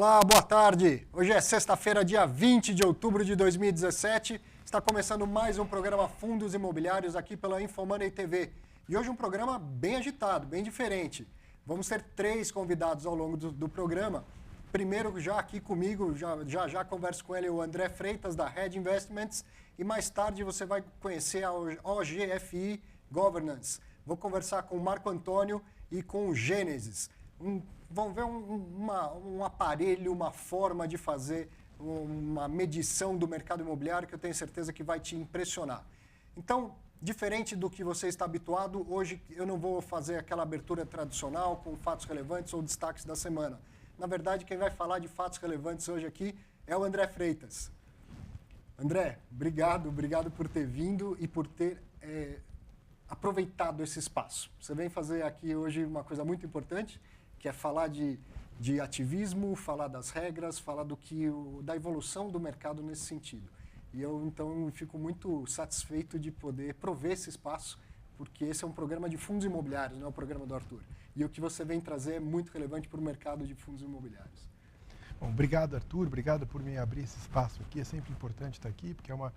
Olá, boa tarde. Hoje é sexta-feira, dia 20 de outubro de 2017. Está começando mais um programa Fundos Imobiliários aqui pela Infomoney TV. E hoje um programa bem agitado, bem diferente. Vamos ter 3 convidados ao longo do programa. Primeiro, já aqui comigo, já converso com ele, o André Freitas, da Red Investments. E mais tarde você vai conhecer a OGFI Governance. Vou conversar com o Marco Antônio e com o Gênesis. Vão ver um aparelho, uma forma de fazer uma medição do mercado imobiliário que eu tenho certeza que vai te impressionar. Então, diferente do que você está habituado, hoje eu não vou fazer aquela abertura tradicional com fatos relevantes ou destaques da semana. Na verdade, quem vai falar de fatos relevantes hoje aqui é o André Freitas. André, obrigado por ter vindo e por ter aproveitado esse espaço. Você vem fazer aqui hoje uma coisa muito importante, que é falar de ativismo, falar das regras, falar da evolução do mercado nesse sentido. E eu, então, fico muito satisfeito de poder prover esse espaço, porque esse é um programa de fundos imobiliários, não é o programa do Arthur. E o que você vem trazer é muito relevante para o mercado de fundos imobiliários. Bom, obrigado, Arthur. Obrigado por me abrir esse espaço aqui. É sempre importante estar aqui, porque é uma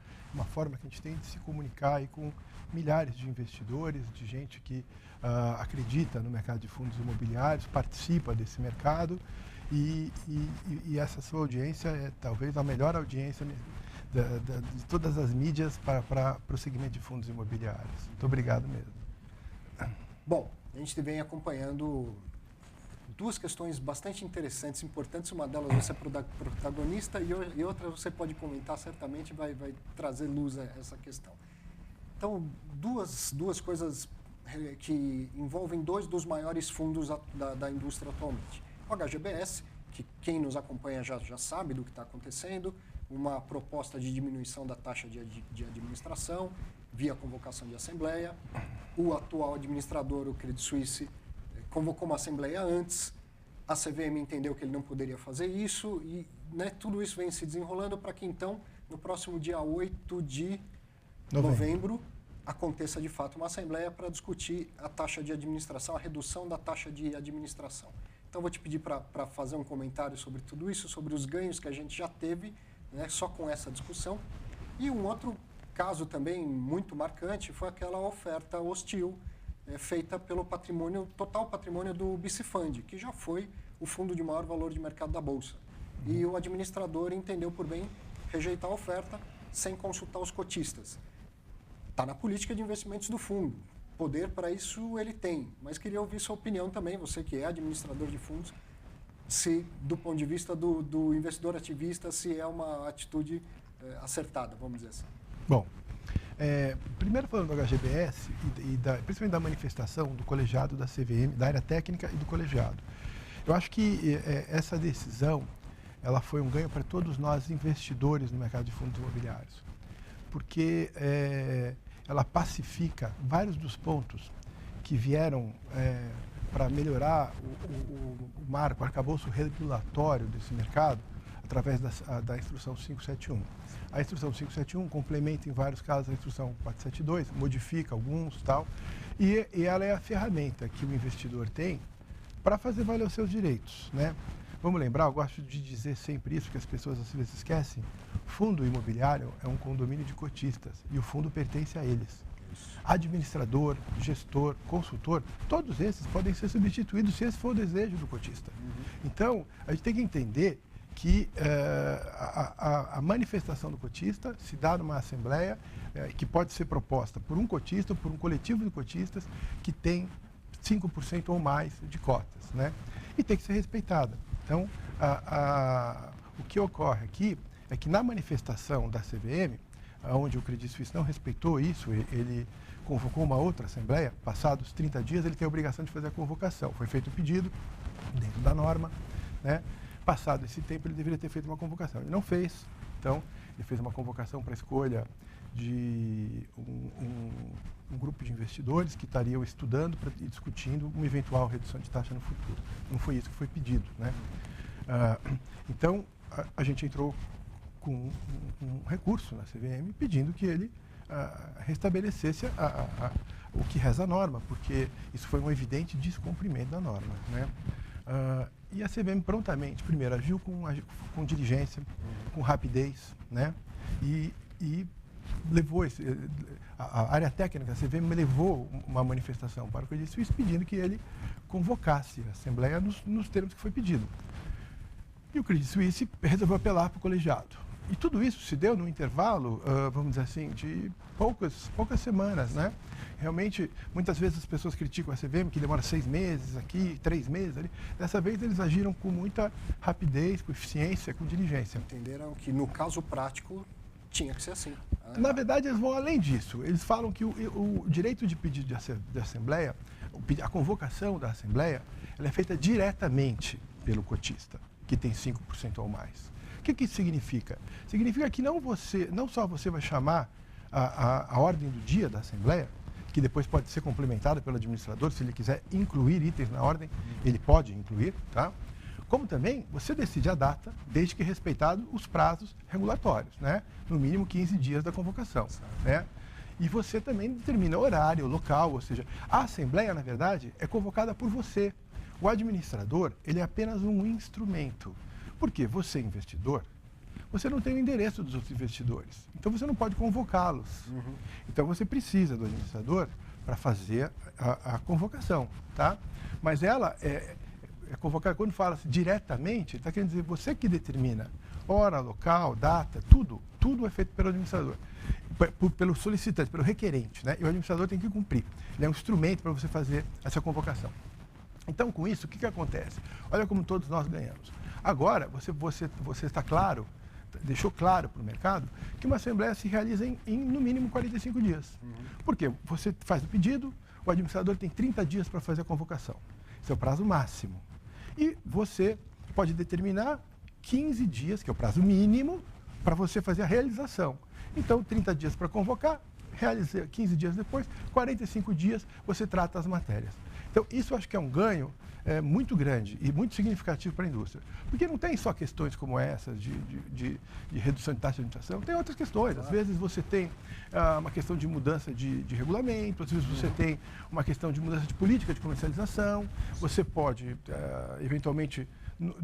forma que a gente tem de se comunicar aí com milhares de investidores, de gente que acredita no mercado de fundos imobiliários, participa desse mercado. E essa sua audiência é talvez a melhor audiência de todas as mídias para o segmento de fundos imobiliários. Muito obrigado mesmo. Bom, a gente vem acompanhando 2 questões bastante interessantes, importantes. Uma delas você é protagonista e outra você pode comentar, certamente vai trazer luz a essa questão. Então, duas coisas que envolvem 2 dos maiores fundos da indústria atualmente. O HGBS, que quem nos acompanha já sabe do que está acontecendo, uma proposta de diminuição da taxa de administração via convocação de assembleia. O atual administrador, o Credit Suisse, convocou uma assembleia antes, a CVM entendeu que ele não poderia fazer isso e tudo isso vem se desenrolando para que então, no próximo dia 8 de novembro, aconteça de fato uma assembleia para discutir a taxa de administração, a redução da taxa de administração. Então, vou te pedir para fazer um comentário sobre tudo isso, sobre os ganhos que a gente já teve, só com essa discussão. E um outro caso também muito marcante foi aquela oferta hostil feita pelo total patrimônio do BC Fund, que já foi o fundo de maior valor de mercado da Bolsa. E o administrador entendeu por bem rejeitar a oferta sem consultar os cotistas. Está na política de investimentos do fundo. Poder para isso ele tem, mas queria ouvir sua opinião também, você que é administrador de fundos, se do ponto de vista do investidor ativista, se é uma atitude acertada, vamos dizer assim. Bom, primeiro falando do HGBS principalmente da manifestação do colegiado da CVM, da área técnica e do colegiado. Eu acho que essa decisão ela foi um ganho para todos nós investidores no mercado de fundos imobiliários, porque ela pacifica vários dos pontos que vieram para melhorar o marco, o arcabouço regulatório desse mercado, através da Instrução 571. A Instrução 571 complementa em vários casos a Instrução 472, modifica alguns e tal, e ela é a ferramenta que o investidor tem para fazer valer os seus direitos, né? Vamos lembrar, eu gosto de dizer sempre isso, que as pessoas às vezes esquecem, fundo imobiliário é um condomínio de cotistas e o fundo pertence a eles. Administrador, gestor, consultor, todos esses podem ser substituídos se esse for o desejo do cotista. Então, a gente tem que entender que a manifestação do cotista se dá numa assembleia que pode ser proposta por um cotista ou por um coletivo de cotistas que tem 5% ou mais de cotas, né? E tem que ser respeitada. Então, o que ocorre aqui é que na manifestação da CVM, onde o Credit Suisse não respeitou isso, ele convocou uma outra assembleia, passados 30 dias ele tem a obrigação de fazer a convocação. Foi feito o pedido, dentro da norma, né? Passado esse tempo, ele deveria ter feito uma convocação. Ele não fez, então, ele fez uma convocação para a escolha de um grupo de investidores que estariam estudando e discutindo uma eventual redução de taxa no futuro. Não foi isso que foi pedido, né? Então, a gente entrou com um recurso na CVM pedindo que ele restabelecesse o que reza a norma, porque isso foi um evidente descumprimento da norma, né? E a CVM prontamente, primeiro, agiu com diligência, com rapidez, né? E levou a área técnica, a CVM levou uma manifestação para o Credit Suisse pedindo que ele convocasse a Assembleia nos termos que foi pedido. E o Credit Suisse resolveu apelar para o colegiado. E tudo isso se deu num intervalo, vamos dizer assim, de poucas semanas, né? Realmente, muitas vezes as pessoas criticam a CVM, que demora 6 meses aqui, 3 meses ali. Dessa vez eles agiram com muita rapidez, com eficiência, com diligência. Entenderam que no caso prático tinha que ser assim. Na verdade, eles vão além disso. Eles falam que o direito de pedido de assembleia, a convocação da assembleia, ela é feita diretamente pelo cotista, que tem 5% ou mais. O que isso significa? Significa que não só você vai chamar a ordem do dia da assembleia, que depois pode ser complementada pelo administrador, se ele quiser incluir itens na ordem, ele pode incluir, tá? Como também você decide a data, desde que respeitado os prazos regulatórios, né? No mínimo 15 dias da convocação, né? E você também determina horário, local, ou seja, a assembleia, na verdade, é convocada por você. O administrador, ele é apenas um instrumento. Porque você, investidor, você não tem o endereço dos outros investidores. Então, você não pode convocá-los. Então, você precisa do administrador para fazer a convocação, tá? Mas ela é convocada, quando fala-se diretamente, está querendo dizer você que determina hora, local, data, tudo é feito pelo administrador. Pelo solicitante, pelo requerente, né? E o administrador tem que cumprir. Ele é um instrumento para você fazer essa convocação. Então, com isso, o que acontece? Olha como todos nós ganhamos. Agora, você está claro, deixou claro para o mercado, que uma assembleia se realiza em no mínimo 45 dias. Por quê? Você faz o pedido, o administrador tem 30 dias para fazer a convocação. Esse é o prazo máximo. E você pode determinar 15 dias, que é o prazo mínimo, para você fazer a realização. Então, 30 dias para convocar, 15 dias depois, 45 dias, você trata as matérias. Então, isso eu acho que é um ganho muito grande e muito significativo para a indústria. Porque não tem só questões como essas de redução de taxa de administração, tem outras questões. Às vezes você tem uma questão de mudança de regulamento, às vezes você tem uma questão de mudança de política de comercialização, você pode, eventualmente,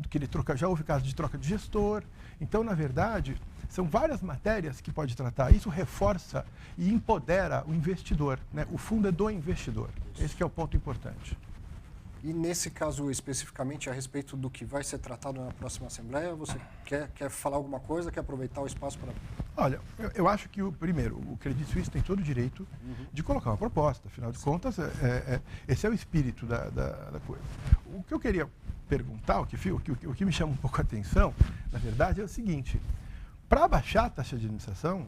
querer trocar, já houve caso de troca de gestor. Então, na verdade, são várias matérias que pode tratar. Isso reforça e empodera o investidor, né? O fundo é do investidor. Esse que é o ponto importante. E nesse caso especificamente a respeito do que vai ser tratado na próxima Assembleia, você quer falar alguma coisa, quer aproveitar o espaço para... Olha, eu acho que, primeiro, o Credit Suisse tem todo o direito de colocar uma proposta. Afinal de contas, esse é o espírito da coisa. O que eu queria perguntar, o que me chama um pouco a atenção, na verdade, é o seguinte. Para baixar a taxa de administração,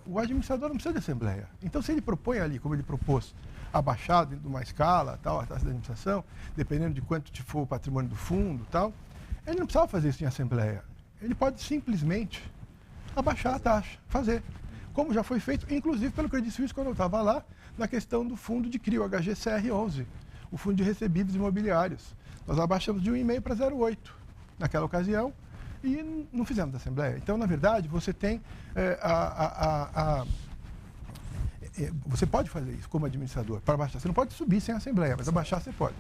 o administrador não precisa de assembleia. Então, se ele propõe ali, como ele propôs, abaixar dentro de uma escala, tal, a taxa de administração, dependendo de quanto for o patrimônio do fundo, tal, ele não precisava fazer isso em assembleia. Ele pode simplesmente abaixar a taxa, fazer. Como já foi feito, inclusive pelo Credit Suisse, quando eu estava lá, na questão do fundo de CRI, o HGCR11, o fundo de recebíveis imobiliários. Nós abaixamos de 1,5 para 0,8 naquela ocasião e não fizemos da assembleia. Então, na verdade, você tem você pode fazer isso como administrador, para baixar. Você não pode subir sem assembleia, mas abaixar você pode.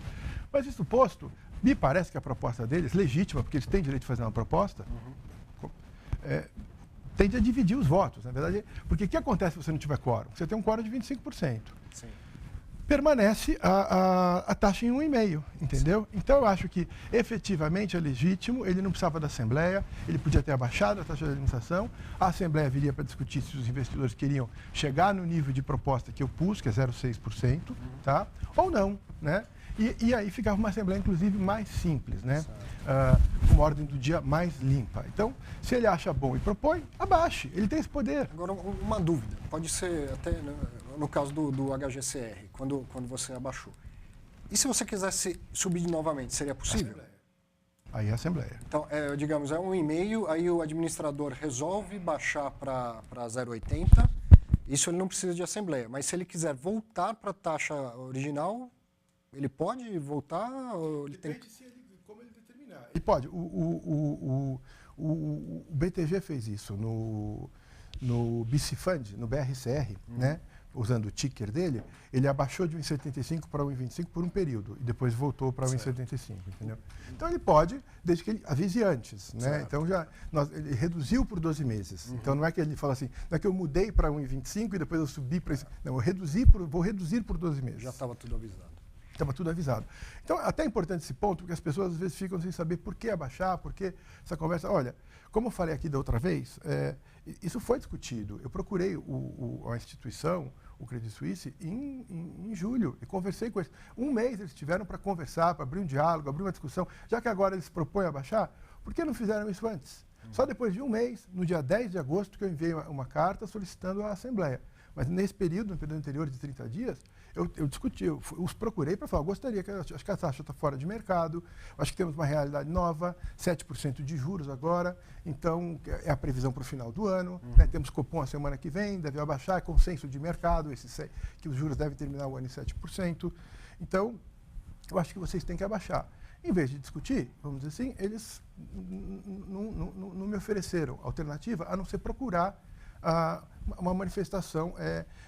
Mas isso posto, me parece que a proposta deles, legítima, porque eles têm direito de fazer uma proposta, tende a dividir os votos, na verdade. Porque o que acontece se você não tiver quórum? Você tem um quórum de 25%. Sim. Permanece a taxa em 1,5, entendeu? Sim. Então, eu acho que efetivamente é legítimo, ele não precisava da Assembleia, ele podia ter abaixado a taxa de administração, a Assembleia viria para discutir se os investidores queriam chegar no nível de proposta que eu pus, que é 0,6%, tá? Ou não, né? E aí ficava uma Assembleia, inclusive, mais simples, né? Uma ordem do dia mais limpa. Então, se ele acha bom e propõe, abaixe. Ele tem esse poder. Agora, uma dúvida. Pode ser até no caso do HGCR, quando você abaixou. E se você quisesse subir novamente, seria possível? Assembleia. Aí é a Assembleia. Então, digamos, é 1,5, aí o administrador resolve baixar para 0,80. Isso ele não precisa de Assembleia. Mas se ele quiser voltar para a taxa original... Ele pode voltar ou ele Depende como ele determinar. Ele pode. O BTG fez isso no BC Fund, no BRCR, né? usando o ticker dele, ele abaixou de 1,75 para 1,25 por um período e depois voltou para 1,75, entendeu? Então ele pode, desde que ele avise antes, né? Certo. Então ele reduziu por 12 meses. Então não é que ele fala assim, não é que eu mudei para 1,25 e depois eu subi para esse, não, vou reduzir por 12 meses. Já estava tudo avisado. Estava tudo avisado. Então, até é importante esse ponto, porque as pessoas às vezes ficam sem saber por que abaixar, por que essa conversa. Olha, como eu falei aqui da outra vez, isso foi discutido. Eu procurei a instituição, o Credit Suisse, em julho, e conversei com eles. Um mês eles tiveram para conversar, para abrir um diálogo, abrir uma discussão. Já que agora eles propõem abaixar, por que não fizeram isso antes? Só depois de um mês, no dia 10 de agosto, que eu enviei uma carta solicitando a Assembleia. Mas nesse período, no período anterior de 30 dias, eu discuti, eu os procurei para falar, eu gostaria, acho que a taxa está fora de mercado, acho que temos uma realidade nova, 7% de juros agora, então é a previsão para o final do ano, né, temos Copom a semana que vem, deve abaixar, é consenso de mercado, que os juros devem terminar o ano em 7%, então eu acho que vocês têm que abaixar. Em vez de discutir, vamos dizer assim, eles não me ofereceram alternativa a não ser procurar uma manifestação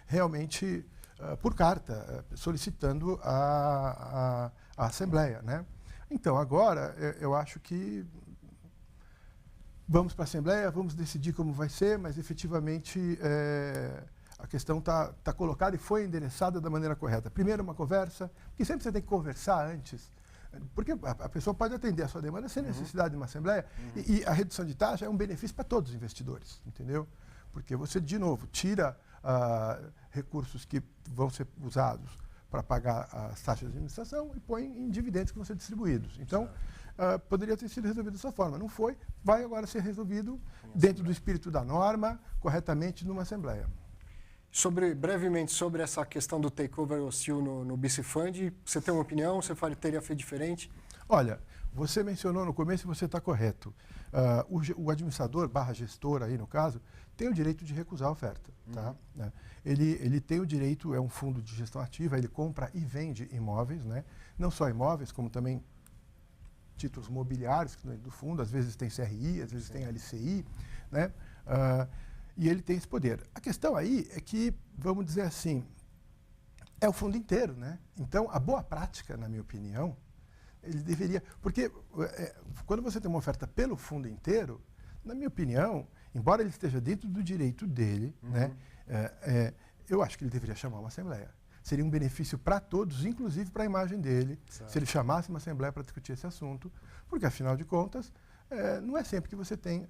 realmente por carta, solicitando a Assembleia, né? Então, agora, eu acho que vamos para a Assembleia, vamos decidir como vai ser, mas efetivamente a questão está colocada e foi endereçada da maneira correta. Primeiro, uma conversa, porque sempre você tem que conversar antes, porque a pessoa pode atender a sua demanda sem necessidade de uma Assembleia, e a redução de taxa é um benefício para todos os investidores, entendeu? Porque você, de novo, tira recursos que vão ser usados para pagar as taxas de administração e põe em dividendos que vão ser distribuídos. Então, poderia ter sido resolvido dessa forma. Não foi, vai agora ser resolvido dentro do espírito da norma, corretamente, numa Assembleia. Brevemente, sobre essa questão do takeover hostil no BC Fund, você tem uma opinião? Você teria feito diferente? Olha, você mencionou no começo e você está correto. O administrador, /gestor aí no caso, tem o direito de recusar a oferta. Tá? Ele tem o direito, é um fundo de gestão ativa, ele compra e vende imóveis, né? Não só imóveis, como também títulos mobiliários do fundo, às vezes tem CRI, às vezes tem LCI, né? E ele tem esse poder. A questão aí é que, vamos dizer assim, é o fundo inteiro, né? Então, a boa prática, na minha opinião, ele deveria... Porque quando você tem uma oferta pelo fundo inteiro, na minha opinião, embora ele esteja dentro do direito dele, né, eu acho que ele deveria chamar uma Assembleia. Seria um benefício para todos, inclusive para a imagem dele, se ele chamasse uma Assembleia para discutir esse assunto, porque, afinal de contas, não é sempre que você tem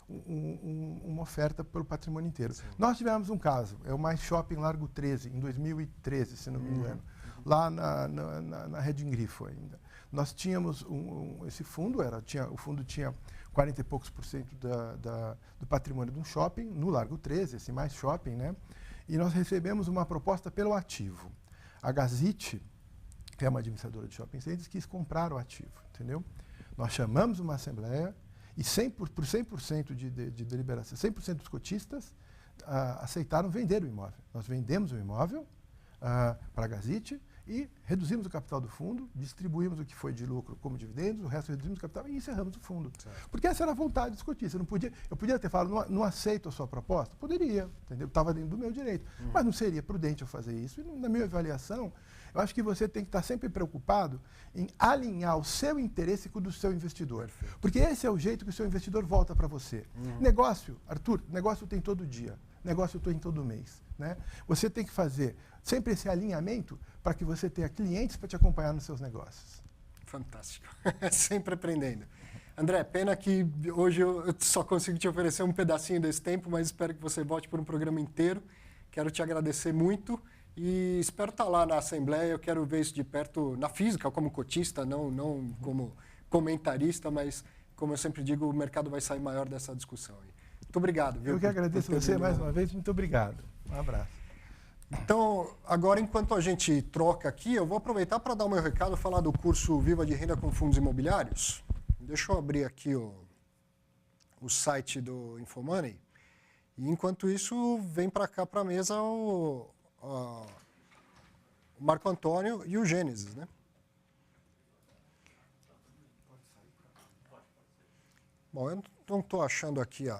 uma oferta pelo patrimônio inteiro. Sim. Nós tivemos um caso, é o Mais Shopping Largo 13, em 2013, se não me engano, lá na Rede Grifo ainda. Nós tínhamos esse fundo, o fundo tinha 40 e poucos % do patrimônio de um shopping, no Largo 13, esse Mais Shopping, né? E nós recebemos uma proposta pelo ativo. A Gazite, que é uma administradora de shopping centers, quis comprar o ativo, entendeu? Nós chamamos uma Assembleia e por 100% de deliberação, 100% dos cotistas aceitaram vender o imóvel. Nós vendemos o imóvel para a Gazite e reduzimos o capital do fundo, distribuímos o que foi de lucro como dividendos, o resto reduzimos o capital e encerramos o fundo. Certo. Porque essa era a vontade dos cotistas. Eu podia ter falado, não aceito a sua proposta? Poderia, entendeu? Estava dentro do meu direito. Mas não seria prudente eu fazer isso. E, na minha avaliação, eu acho que você tem que estar sempre preocupado em alinhar o seu interesse com o do seu investidor. Perfeito. Porque esse é o jeito que o seu investidor volta para você. Negócio, Arthur, negócio tem todo dia. Negócio tem todo mês. Né? Você tem que fazer sempre esse alinhamento para que você tenha clientes para te acompanhar nos seus negócios. Fantástico. Sempre aprendendo. André, pena que hoje eu só consigo te oferecer um pedacinho desse tempo, mas espero que você volte por um programa inteiro. Quero te agradecer muito e espero estar lá na Assembleia. Eu quero ver isso de perto, na física, como cotista, não como comentarista, mas, como eu sempre digo, o mercado vai sair maior dessa discussão. Muito obrigado. Viu, eu que agradeço você mais uma vez. Muito obrigado. Um abraço. Então, agora, enquanto a gente troca aqui, eu vou aproveitar para dar o meu recado, falar do curso Viva de Renda com Fundos Imobiliários. Deixa eu abrir aqui o site do Infomoney. E, enquanto isso, vem para cá, para a mesa, o Marco Antônio e o Gênesis, né? Bom, eu não estou achando aqui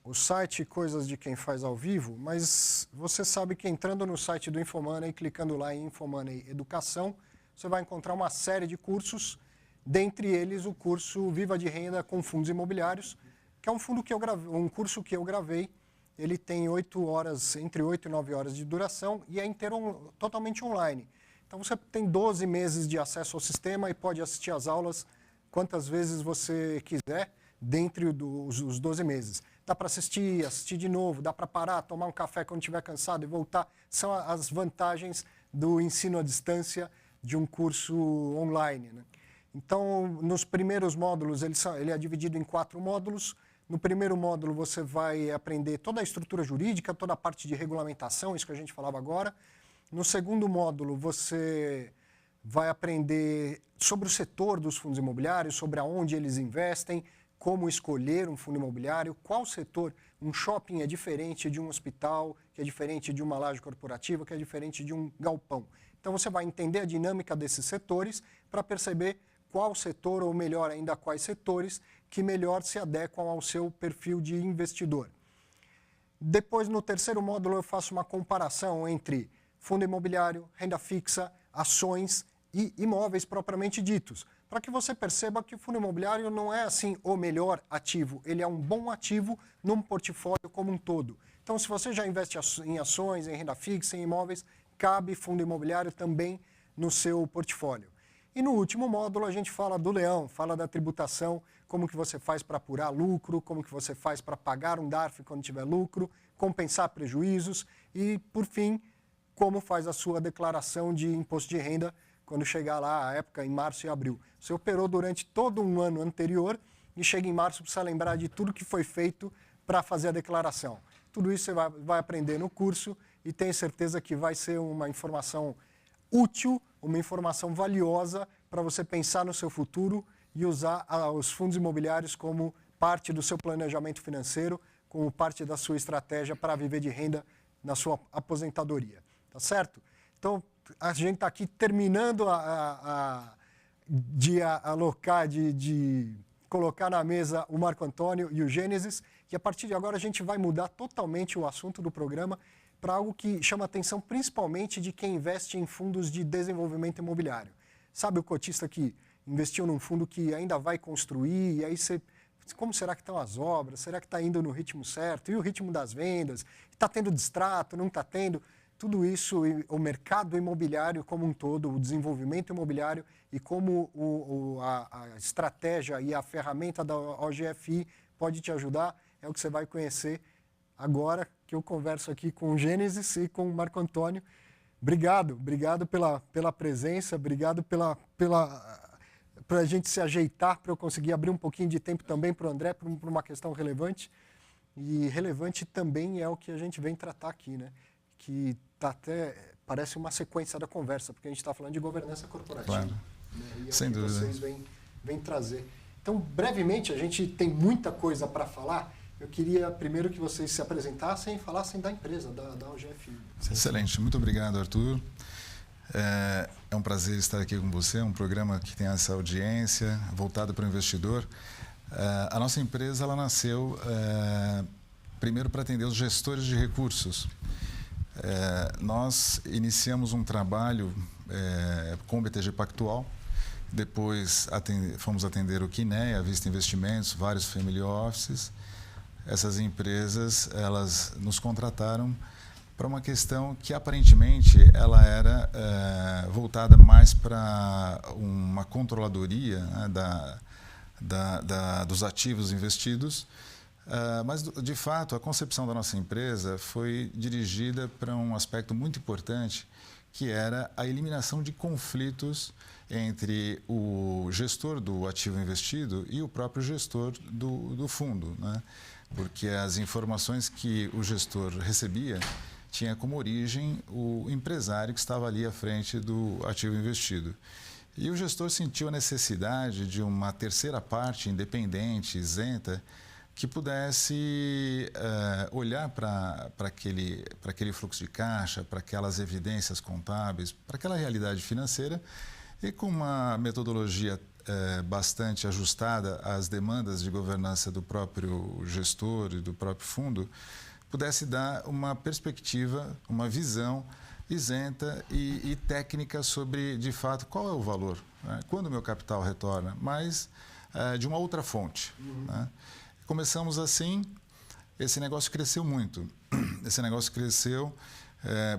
o site Coisas de Quem Faz ao Vivo, mas você sabe que entrando no site do Infomoney, clicando lá em Infomoney Educação, você vai encontrar uma série de cursos, dentre eles o curso Viva de Renda com Fundos Imobiliários, que é um curso que eu gravei. Ele tem 8 horas, entre 8 e 9 horas de duração e é totalmente online. Então você tem 12 meses de acesso ao sistema e pode assistir às aulas quantas vezes você quiser, dentre os 12 meses. Dá para assistir de novo, dá para parar, tomar um café quando estiver cansado e voltar. São as vantagens do ensino à distância de um curso online, né? Então, nos primeiros módulos, ele é dividido em 4 módulos. No primeiro módulo, você vai aprender toda a estrutura jurídica, toda a parte de regulamentação, isso que a gente falava agora. No segundo módulo, você vai aprender sobre o setor dos fundos imobiliários, sobre aonde eles investem, como escolher um fundo imobiliário, qual setor. Um shopping é diferente de um hospital, que é diferente de uma laje corporativa, que é diferente de um galpão. Então, você vai entender a dinâmica desses setores para perceber qual setor, ou melhor ainda, quais setores que melhor se adequam ao seu perfil de investidor. Depois, no terceiro módulo, eu faço uma comparação entre fundo imobiliário, renda fixa, ações e imóveis propriamente ditos, para que você perceba que o fundo imobiliário não é assim o melhor ativo, ele é um bom ativo num portfólio como um todo. Então, se você já investe em ações, em renda fixa, em imóveis, cabe fundo imobiliário também no seu portfólio. E no último módulo a gente fala do leão, fala da tributação, como que você faz para apurar lucro, como que você faz para pagar um DARF quando tiver lucro, compensar prejuízos e, por fim, como faz a sua declaração de imposto de renda quando chegar lá a época em março e abril. Você operou durante todo um ano anterior e chega em março, precisa lembrar de tudo que foi feito para fazer a declaração. Tudo isso você vai aprender no curso e tenho certeza que vai ser uma informação útil, uma informação valiosa para você pensar no seu futuro e usar os fundos imobiliários como parte do seu planejamento financeiro, como parte da sua estratégia para viver de renda na sua aposentadoria. Tá certo? Então, a gente está aqui terminando de alocar, de colocar na mesa o Marco Antônio e o Gênesis, e a partir de agora a gente vai mudar totalmente o assunto do programa para algo que chama a atenção principalmente de quem investe em fundos de desenvolvimento imobiliário. Sabe o cotista que investiu num fundo que ainda vai construir, e aí você... Como será que estão as obras? Será que está indo no ritmo certo? E o ritmo das vendas? Está tendo distrato? Não está tendo? Tudo isso, o mercado imobiliário como um todo, o desenvolvimento imobiliário e como a estratégia e a ferramenta da OGFI pode te ajudar, é o que você vai conhecer agora que eu converso aqui com o Gênesis e com o Marco Antônio. Obrigado pela presença, obrigado para a gente se ajeitar, para eu conseguir abrir um pouquinho de tempo também para o André, por uma questão relevante. E relevante também é o que a gente vem tratar aqui, né? Que parece uma sequência da conversa, porque a gente está falando de governança corporativa. Claro. Né? E é sem o que dúvida. vocês vêm trazer. Então, brevemente, a gente tem muita coisa para falar. Eu queria primeiro que vocês se apresentassem e falassem da empresa, da OGFI. Excelente, muito obrigado, Arthur. É um prazer estar aqui com você, é um programa que tem essa audiência voltada para o investidor. A nossa empresa ela nasceu primeiro para atender os gestores de recursos. Nós iniciamos um trabalho com o BTG Pactual, depois fomos atender o Quinéia, a Vista Investimentos, vários family offices. Essas empresas elas nos contrataram para uma questão que aparentemente ela era voltada mais para uma controladoria, né, dos ativos investidos. Mas, de fato, a concepção da nossa empresa foi dirigida para um aspecto muito importante, que era a eliminação de conflitos entre o gestor do ativo investido e o próprio gestor do fundo, né? Porque as informações que o gestor recebia tinha como origem o empresário que estava ali à frente do ativo investido. E o gestor sentiu a necessidade de uma terceira parte independente, isenta, que pudesse olhar para aquele fluxo de caixa, para aquelas evidências contábeis, para aquela realidade financeira e com uma metodologia bastante ajustada às demandas de governança do próprio gestor e do próprio fundo, pudesse dar uma perspectiva, uma visão isenta e técnica sobre, de fato, qual é o valor, né? Quando o meu capital retorna, mas de uma outra fonte. Né? Começamos assim, esse negócio cresceu muito. Esse negócio cresceu,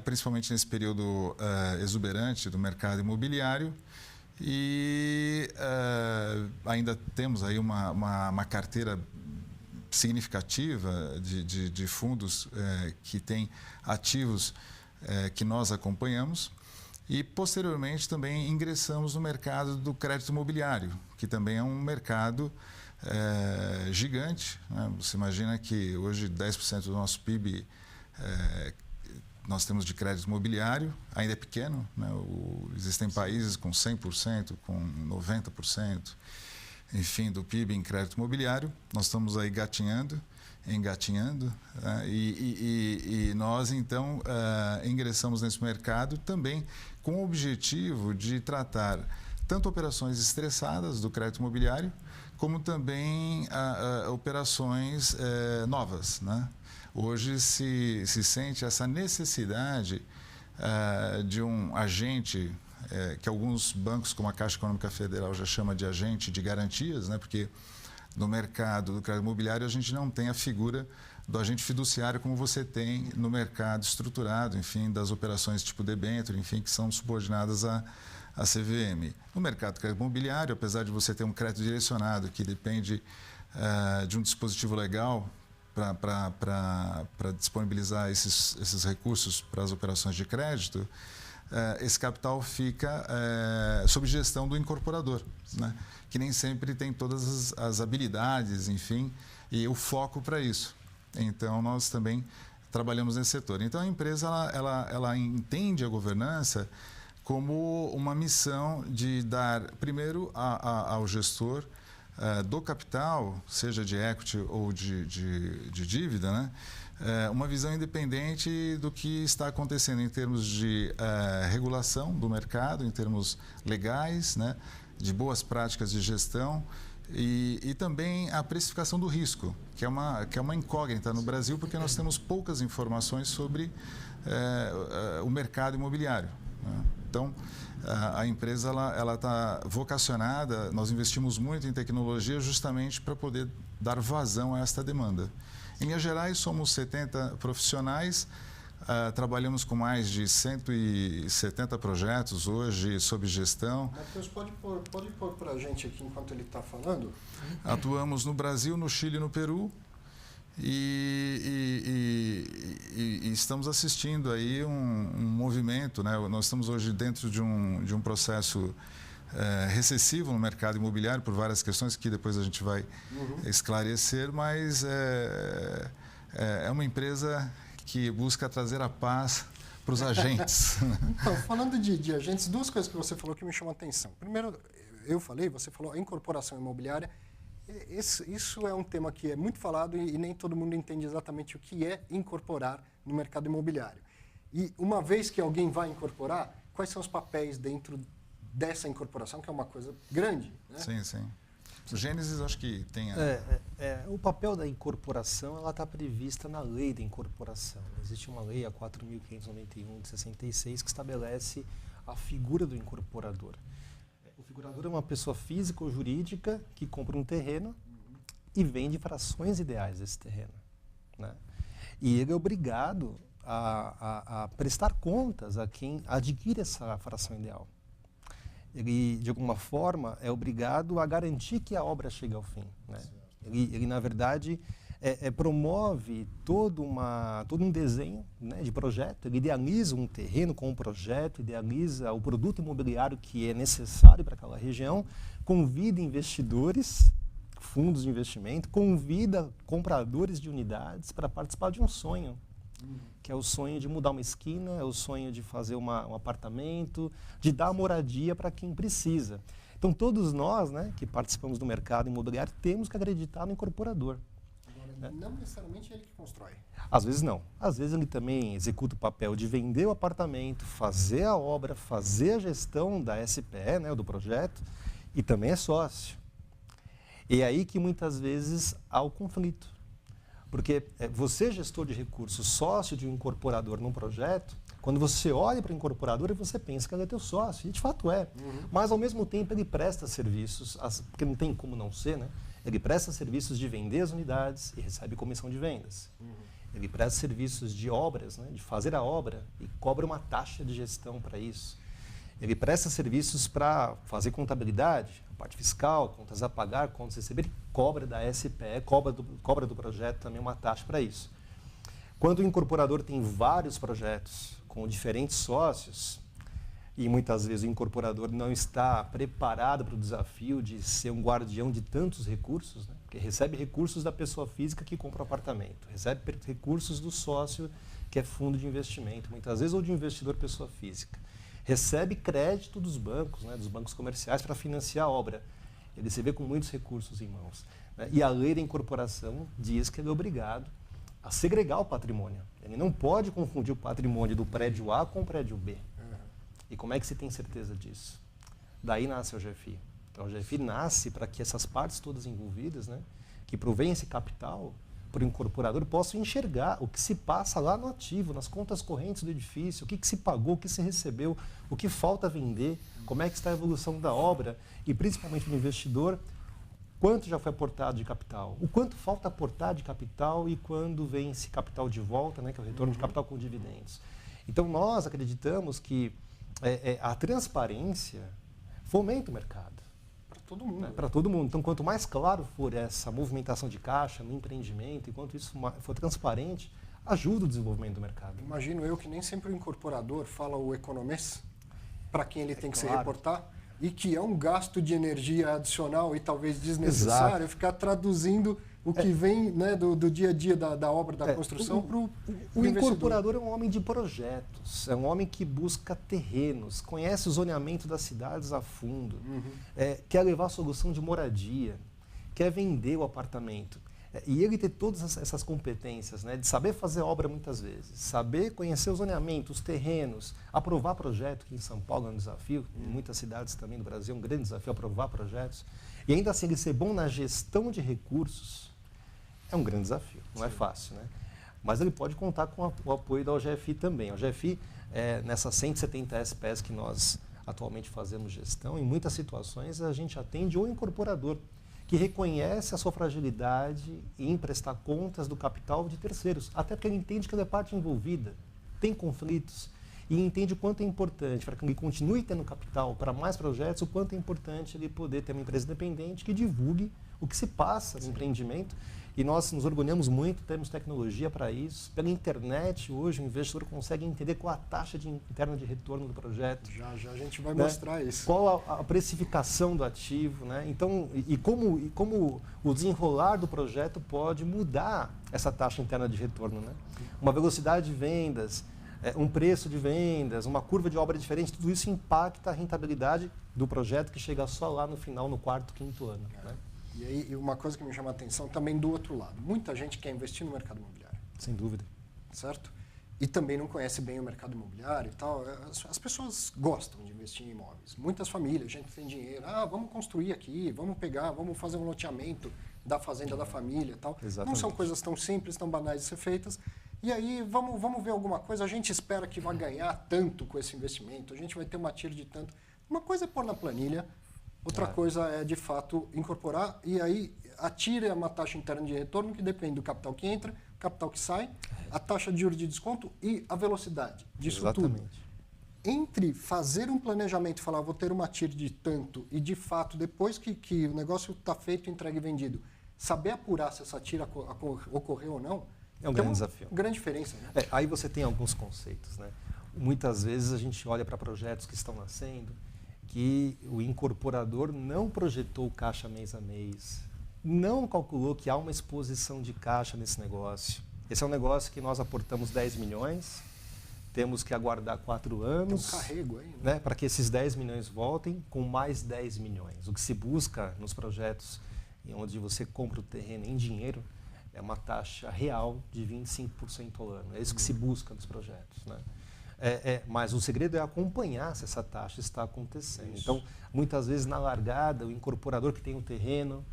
principalmente nesse período exuberante do mercado imobiliário, e ainda temos aí uma carteira significativa de fundos que têm ativos que nós acompanhamos, e posteriormente também ingressamos no mercado do crédito imobiliário, que também é um mercado gigante, né? Você imagina que hoje 10% do nosso PIB nós temos de crédito imobiliário, ainda é pequeno, né? Existem países com 100%, com 90%, enfim, do PIB em crédito imobiliário. Nós estamos aí engatinhando, e nós então ingressamos nesse mercado também com o objetivo de tratar tanto operações estressadas do crédito imobiliário, como também operações novas, né? Hoje se sente essa necessidade de um agente, que alguns bancos, como a Caixa Econômica Federal, já chama de agente de garantias, né? Porque no mercado do crédito imobiliário a gente não tem a figura do agente fiduciário como você tem no mercado estruturado, enfim, das operações tipo debênture, enfim, que são subordinadas à CVM. No mercado do crédito imobiliário, apesar de você ter um crédito direcionado que depende de um dispositivo legal para disponibilizar esses recursos para as operações de crédito, esse capital fica sob gestão do incorporador, né? Que nem sempre tem todas as habilidades, enfim, e o foco para isso. Então, nós também trabalhamos nesse setor. Então, a empresa ela entende a governança como uma missão de dar, primeiro, ao gestor do capital, seja de equity ou de dívida, né? Uma visão independente do que está acontecendo em termos de regulação do mercado, em termos legais, né? De boas práticas de gestão e também a precificação do risco, que é uma incógnita no Brasil, porque nós temos poucas informações sobre o mercado imobiliário, né? Então, a empresa ela está vocacionada, nós investimos muito em tecnologia justamente para poder dar vazão a esta demanda. Em linhas gerais, somos 70 profissionais, trabalhamos com mais de 170 projetos hoje sob gestão. Matheus, pode pôr para a gente aqui enquanto ele está falando? Atuamos no Brasil, no Chile e no Peru. E estamos assistindo aí um movimento, né? Nós estamos hoje dentro de um processo recessivo no mercado imobiliário por várias questões que depois a gente vai esclarecer, mas é uma empresa que busca trazer a paz para os agentes. Então, falando de agentes, duas coisas que você falou que me chamam a atenção. Primeiro, você falou a incorporação imobiliária. Isso é um tema que é muito falado e nem todo mundo entende exatamente o que é incorporar no mercado imobiliário. E uma vez que alguém vai incorporar, quais são os papéis dentro dessa incorporação, que é uma coisa grande, né? Sim, sim. O Gênesis, acho que tem... O papel da incorporação está prevista na lei da incorporação. Existe uma lei, a 4.591 de 66, que estabelece a figura do incorporador. O figurador é uma pessoa física ou jurídica que compra um terreno e vende frações ideais desse terreno, né? E ele é obrigado a prestar contas a quem adquire essa fração ideal. Ele, de alguma forma, é obrigado a garantir que a obra chegue ao fim, né? Ele na verdade, promove todo um desenho, né, de projeto. Ele idealiza um terreno com um projeto, idealiza o produto imobiliário que é necessário para aquela região, convida investidores, fundos de investimento, convida compradores de unidades para participar de um sonho, que é o sonho de mudar uma esquina, é o sonho de fazer um apartamento, de dar moradia para quem precisa. Então, todos nós, né, que participamos do mercado imobiliário, temos que acreditar no incorporador. Agora, não necessariamente ele que constrói. Às vezes não. Às vezes ele também executa o papel de vender o apartamento, fazer a obra, fazer a gestão da SPE, né, do projeto, e também é sócio. E é aí que muitas vezes há o conflito. Porque você, gestor de recursos, sócio de um incorporador num projeto, quando você olha para o incorporador, você pensa que ele é teu sócio, e de fato é. Mas, ao mesmo tempo, ele presta serviços, porque não tem como não ser, né? Ele presta serviços de vender as unidades e recebe comissão de vendas. Ele presta serviços de obras, né? De fazer a obra, e cobra uma taxa de gestão para isso. Ele presta serviços para fazer contabilidade, a parte fiscal, contas a pagar, contas a receber, cobra da SPE, cobra do projeto também uma taxa para isso. Quando o incorporador tem vários projetos com diferentes sócios, e muitas vezes o incorporador não está preparado para o desafio de ser um guardião de tantos recursos, né? Porque recebe recursos da pessoa física que compra o apartamento, recebe recursos do sócio que é fundo de investimento, muitas vezes, ou de investidor pessoa física. Recebe crédito dos bancos, né, dos bancos comerciais para financiar a obra. Ele se vê com muitos recursos em mãos, né? E a lei da incorporação diz que ele é obrigado a segregar o patrimônio. Ele não pode confundir o patrimônio do prédio A com o prédio B. E como é que se tem certeza disso? Daí nasce o GFI. Então, o GFI nasce para que essas partes todas envolvidas, né, que provêm esse capital, para o incorporador, possam enxergar o que se passa lá no ativo, nas contas correntes do edifício, o que se pagou, o que se recebeu, o que falta vender, como é que está a evolução da obra e, principalmente para o investidor, quanto já foi aportado de capital, o quanto falta aportar de capital e quando vem esse capital de volta, né, que é o retorno de capital com dividendos. Então, nós acreditamos que a transparência fomenta o mercado. Todo mundo. Para todo mundo. Então, quanto mais claro for essa movimentação de caixa no empreendimento, e quanto isso for transparente, ajuda o desenvolvimento do mercado. Imagino eu que nem sempre o incorporador fala o economês para quem ele tem que se reportar, e que é um gasto de energia adicional e talvez desnecessário ficar traduzindo o que vem, né, do dia a dia da obra, da construção para o incorporador é um homem de projetos, é um homem que busca terrenos, conhece o zoneamento das cidades a fundo, quer levar a solução de moradia, quer vender o apartamento. E ele ter todas essas competências, né, de saber fazer obra muitas vezes, saber conhecer o zoneamento, os terrenos, aprovar projeto, que em São Paulo é um desafio, em muitas cidades também do Brasil é um grande desafio aprovar projetos, e ainda assim ele ser bom na gestão de recursos, é um grande desafio, não é fácil, né? Mas ele pode contar com o apoio da OGFI também. A OGFI, nessas 170 SPS que nós atualmente fazemos gestão, em muitas situações a gente atende o incorporador, que reconhece a sua fragilidade em prestar contas do capital de terceiros, até porque ele entende que ele é parte envolvida, tem conflitos, e entende o quanto é importante para que ele continue tendo capital para mais projetos, o quanto é importante ele poder ter uma empresa independente que divulgue o que se passa no empreendimento. E nós nos orgulhamos muito, temos tecnologia para isso. Pela internet, hoje, o investidor consegue entender qual a taxa interna de retorno do projeto. Já a gente vai mostrar isso. Qual a precificação do ativo, né? Então, e como o desenrolar do projeto pode mudar essa taxa interna de retorno, né? Uma velocidade de vendas, um preço de vendas, uma curva de obra diferente, tudo isso impacta a rentabilidade do projeto que chega só lá no final, no quarto, quinto ano, né? E aí, uma coisa que me chama a atenção também do outro lado. Muita gente quer investir no mercado imobiliário. Sem dúvida. Certo? E também não conhece bem o mercado imobiliário e tal. As pessoas gostam de investir em imóveis. Muitas famílias, gente que tem dinheiro. Vamos construir aqui, vamos pegar, vamos fazer um loteamento da fazenda da família e tal. Exatamente. Não são coisas tão simples, tão banais de ser feitas. E aí, vamos ver alguma coisa. A gente espera que vai ganhar tanto com esse investimento. A gente vai ter uma tira de tanto. Uma coisa é pôr na planilha. Outra coisa é, de fato, incorporar, e aí atira uma taxa interna de retorno que depende do capital que entra, capital que sai, a taxa de juros de desconto e a velocidade disso tudo. Entre fazer um planejamento e falar, vou ter uma tira de tanto, e de fato, depois que o negócio está feito, entregue e vendido, saber apurar se essa tira ocorreu ou não, é um grande desafio. Grande diferença. Né? Aí você tem alguns conceitos, né? Muitas vezes a gente olha para projetos que estão nascendo, que o incorporador não projetou caixa mês a mês, não calculou que há uma exposição de caixa nesse negócio. Esse é um negócio que nós aportamos 10 milhões, temos que aguardar 4 anos, tem um carrego aí, né, para que esses 10 milhões voltem com mais 10 milhões. O que se busca nos projetos onde você compra o terreno em dinheiro é uma taxa real de 25% ao ano. É isso que se busca nos projetos, né? Mas o segredo é acompanhar se essa taxa está acontecendo. Isso. Então, muitas vezes na largada, o incorporador que tem um terreno,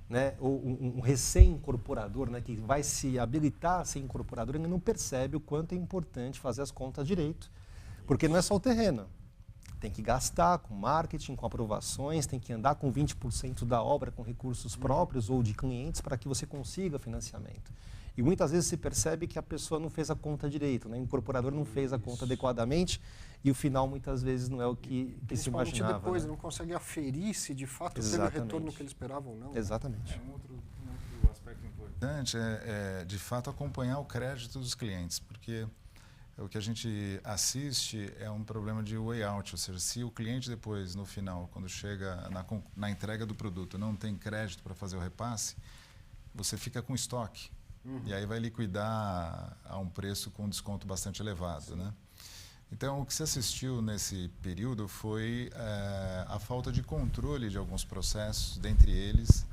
né, ou um recém-incorporador, né, que vai se habilitar a ser incorporador, ele não percebe o quanto é importante fazer as contas direito, porque não é só o terreno. Tem que gastar com marketing, com aprovações, tem que andar com 20% da obra com recursos próprios ou de clientes para que você consiga financiamento. E muitas vezes se percebe que a pessoa não fez a conta direito, né? O incorporador não fez a conta adequadamente e o final muitas vezes não é o que se imaginava. Depois, né? não consegue aferir se de fato teve o retorno que ele esperava ou não. Exatamente. Um outro aspecto importante é, de fato, acompanhar o crédito dos clientes, porque o que a gente assiste é um problema de way out, ou seja, se o cliente depois, no final, quando chega na entrega do produto, não tem crédito para fazer o repasse, você fica com estoque. E aí vai liquidar a um preço com desconto bastante elevado, né? Então, o que se assistiu nesse período foi a falta de controle de alguns processos, dentre eles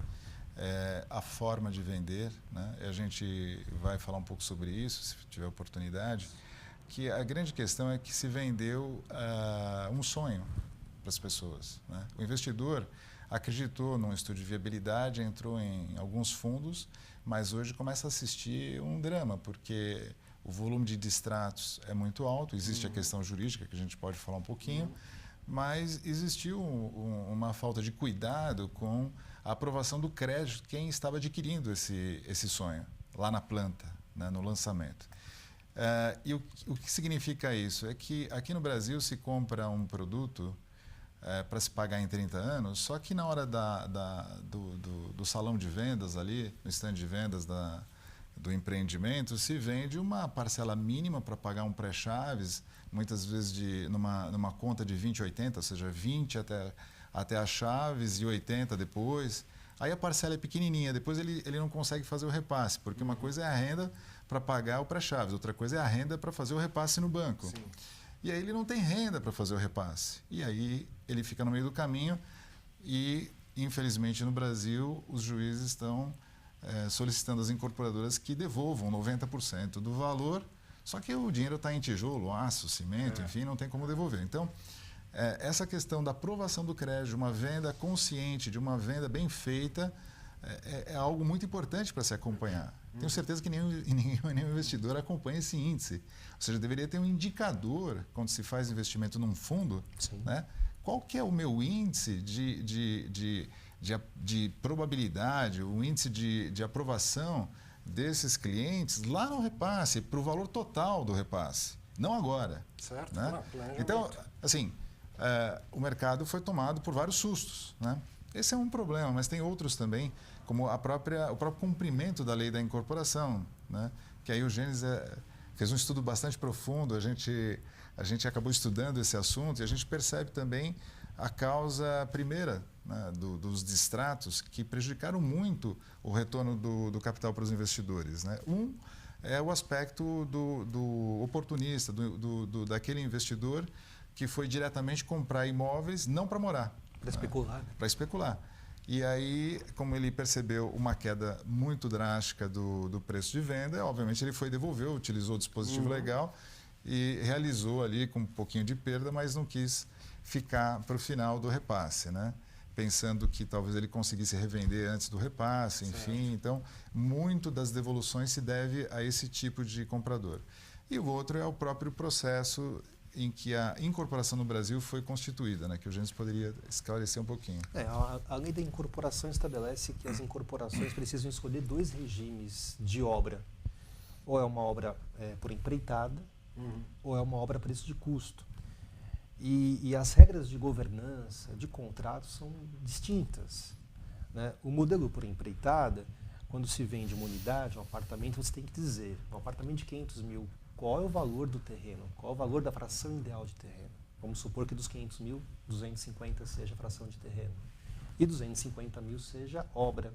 a forma de vender, né? E a gente vai falar um pouco sobre isso, se tiver oportunidade, que a grande questão é que se vendeu um sonho para as pessoas, né? O investidor acreditou num estudo de viabilidade, entrou em alguns fundos, mas hoje começa a assistir um drama, porque o volume de distratos é muito alto, existe a questão jurídica, que a gente pode falar um pouquinho, mas existiu uma falta de cuidado com a aprovação do crédito de quem estava adquirindo esse sonho, lá na planta, né, no lançamento. E o que significa isso? É que aqui no Brasil se compra um produto para se pagar em 30 anos, só que na hora do salão de vendas ali, no stand de vendas do empreendimento, se vende uma parcela mínima para pagar um pré-chaves, muitas vezes numa conta de 20-80, ou seja, 20 até as chaves e 80 depois. Aí a parcela é pequenininha, depois ele não consegue fazer o repasse, porque uma coisa é a renda para pagar o pré-chaves, outra coisa é a renda para fazer o repasse no banco. Sim. E aí ele não tem renda para fazer o repasse. E aí ele fica no meio do caminho e, infelizmente, no Brasil, os juízes estão solicitando às incorporadoras que devolvam 90% do valor, só que o dinheiro está em tijolo, aço, cimento, enfim, não tem como devolver. Então, essa questão da aprovação do crédito, de uma venda consciente, de uma venda bem feita, é algo muito importante para se acompanhar. Tenho certeza que nenhum investidor acompanha esse índice. Ou seja, deveria ter um indicador, quando se faz investimento num fundo, né? Qual que é o meu índice de probabilidade, o índice de aprovação desses clientes lá no repasse, para o valor total do repasse, não agora. Certo. Né? Então, assim, o mercado foi tomado por vários sustos, né? Esse é um problema, mas tem outros também, como o próprio cumprimento da lei da incorporação, né? Que aí o Gênesis fez um estudo bastante profundo, a gente acabou estudando esse assunto e a gente percebe também a causa primeira, né, dos distratos que prejudicaram muito o retorno do capital para os investidores, né? Um é o aspecto do oportunista, daquele investidor que foi diretamente comprar imóveis não para morar. Para especular. Né? Para especular. E aí, como ele percebeu uma queda muito drástica do preço de venda, obviamente ele foi devolver, utilizou o dispositivo legal e realizou ali com um pouquinho de perda, mas não quis ficar para o final do repasse, né? Pensando que talvez ele conseguisse revender antes do repasse, enfim. Certo. Então, muito das devoluções se deve a esse tipo de comprador. E o outro é o próprio processo em que a incorporação no Brasil foi constituída, né? Que o Gênesis poderia esclarecer um pouquinho. A lei da incorporação estabelece que as incorporações precisam escolher 2 regimes de obra. Ou é uma obra por empreitada, ou é uma obra a preço de custo. E as regras de governança, de contrato, são distintas, né? O modelo por empreitada, quando se vende uma unidade, um apartamento, você tem que dizer, um apartamento de 500 mil, qual é o valor do terreno, qual é o valor da fração ideal de terreno. Vamos supor que dos 500 mil, 250 seja fração de terreno e 250 mil seja obra.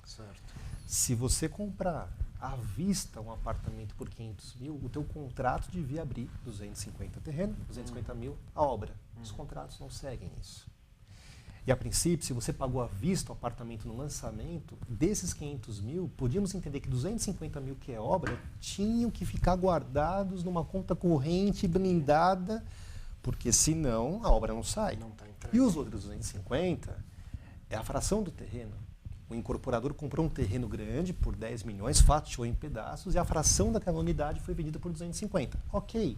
Certo. Se você comprar à vista um apartamento por 500 mil, o teu contrato devia abrir 250 terreno, 250 mil a obra. Os contratos não seguem isso. E a princípio, se você pagou à vista o apartamento no lançamento, desses 500 mil, podíamos entender que 250 mil que é obra tinham que ficar guardados numa conta corrente blindada, porque senão a obra não sai. Não tá entregue. E os outros 250 é a fração do terreno. O incorporador comprou um terreno grande por 10 milhões, fatiou em pedaços e a fração daquela unidade foi vendida por 250. Ok.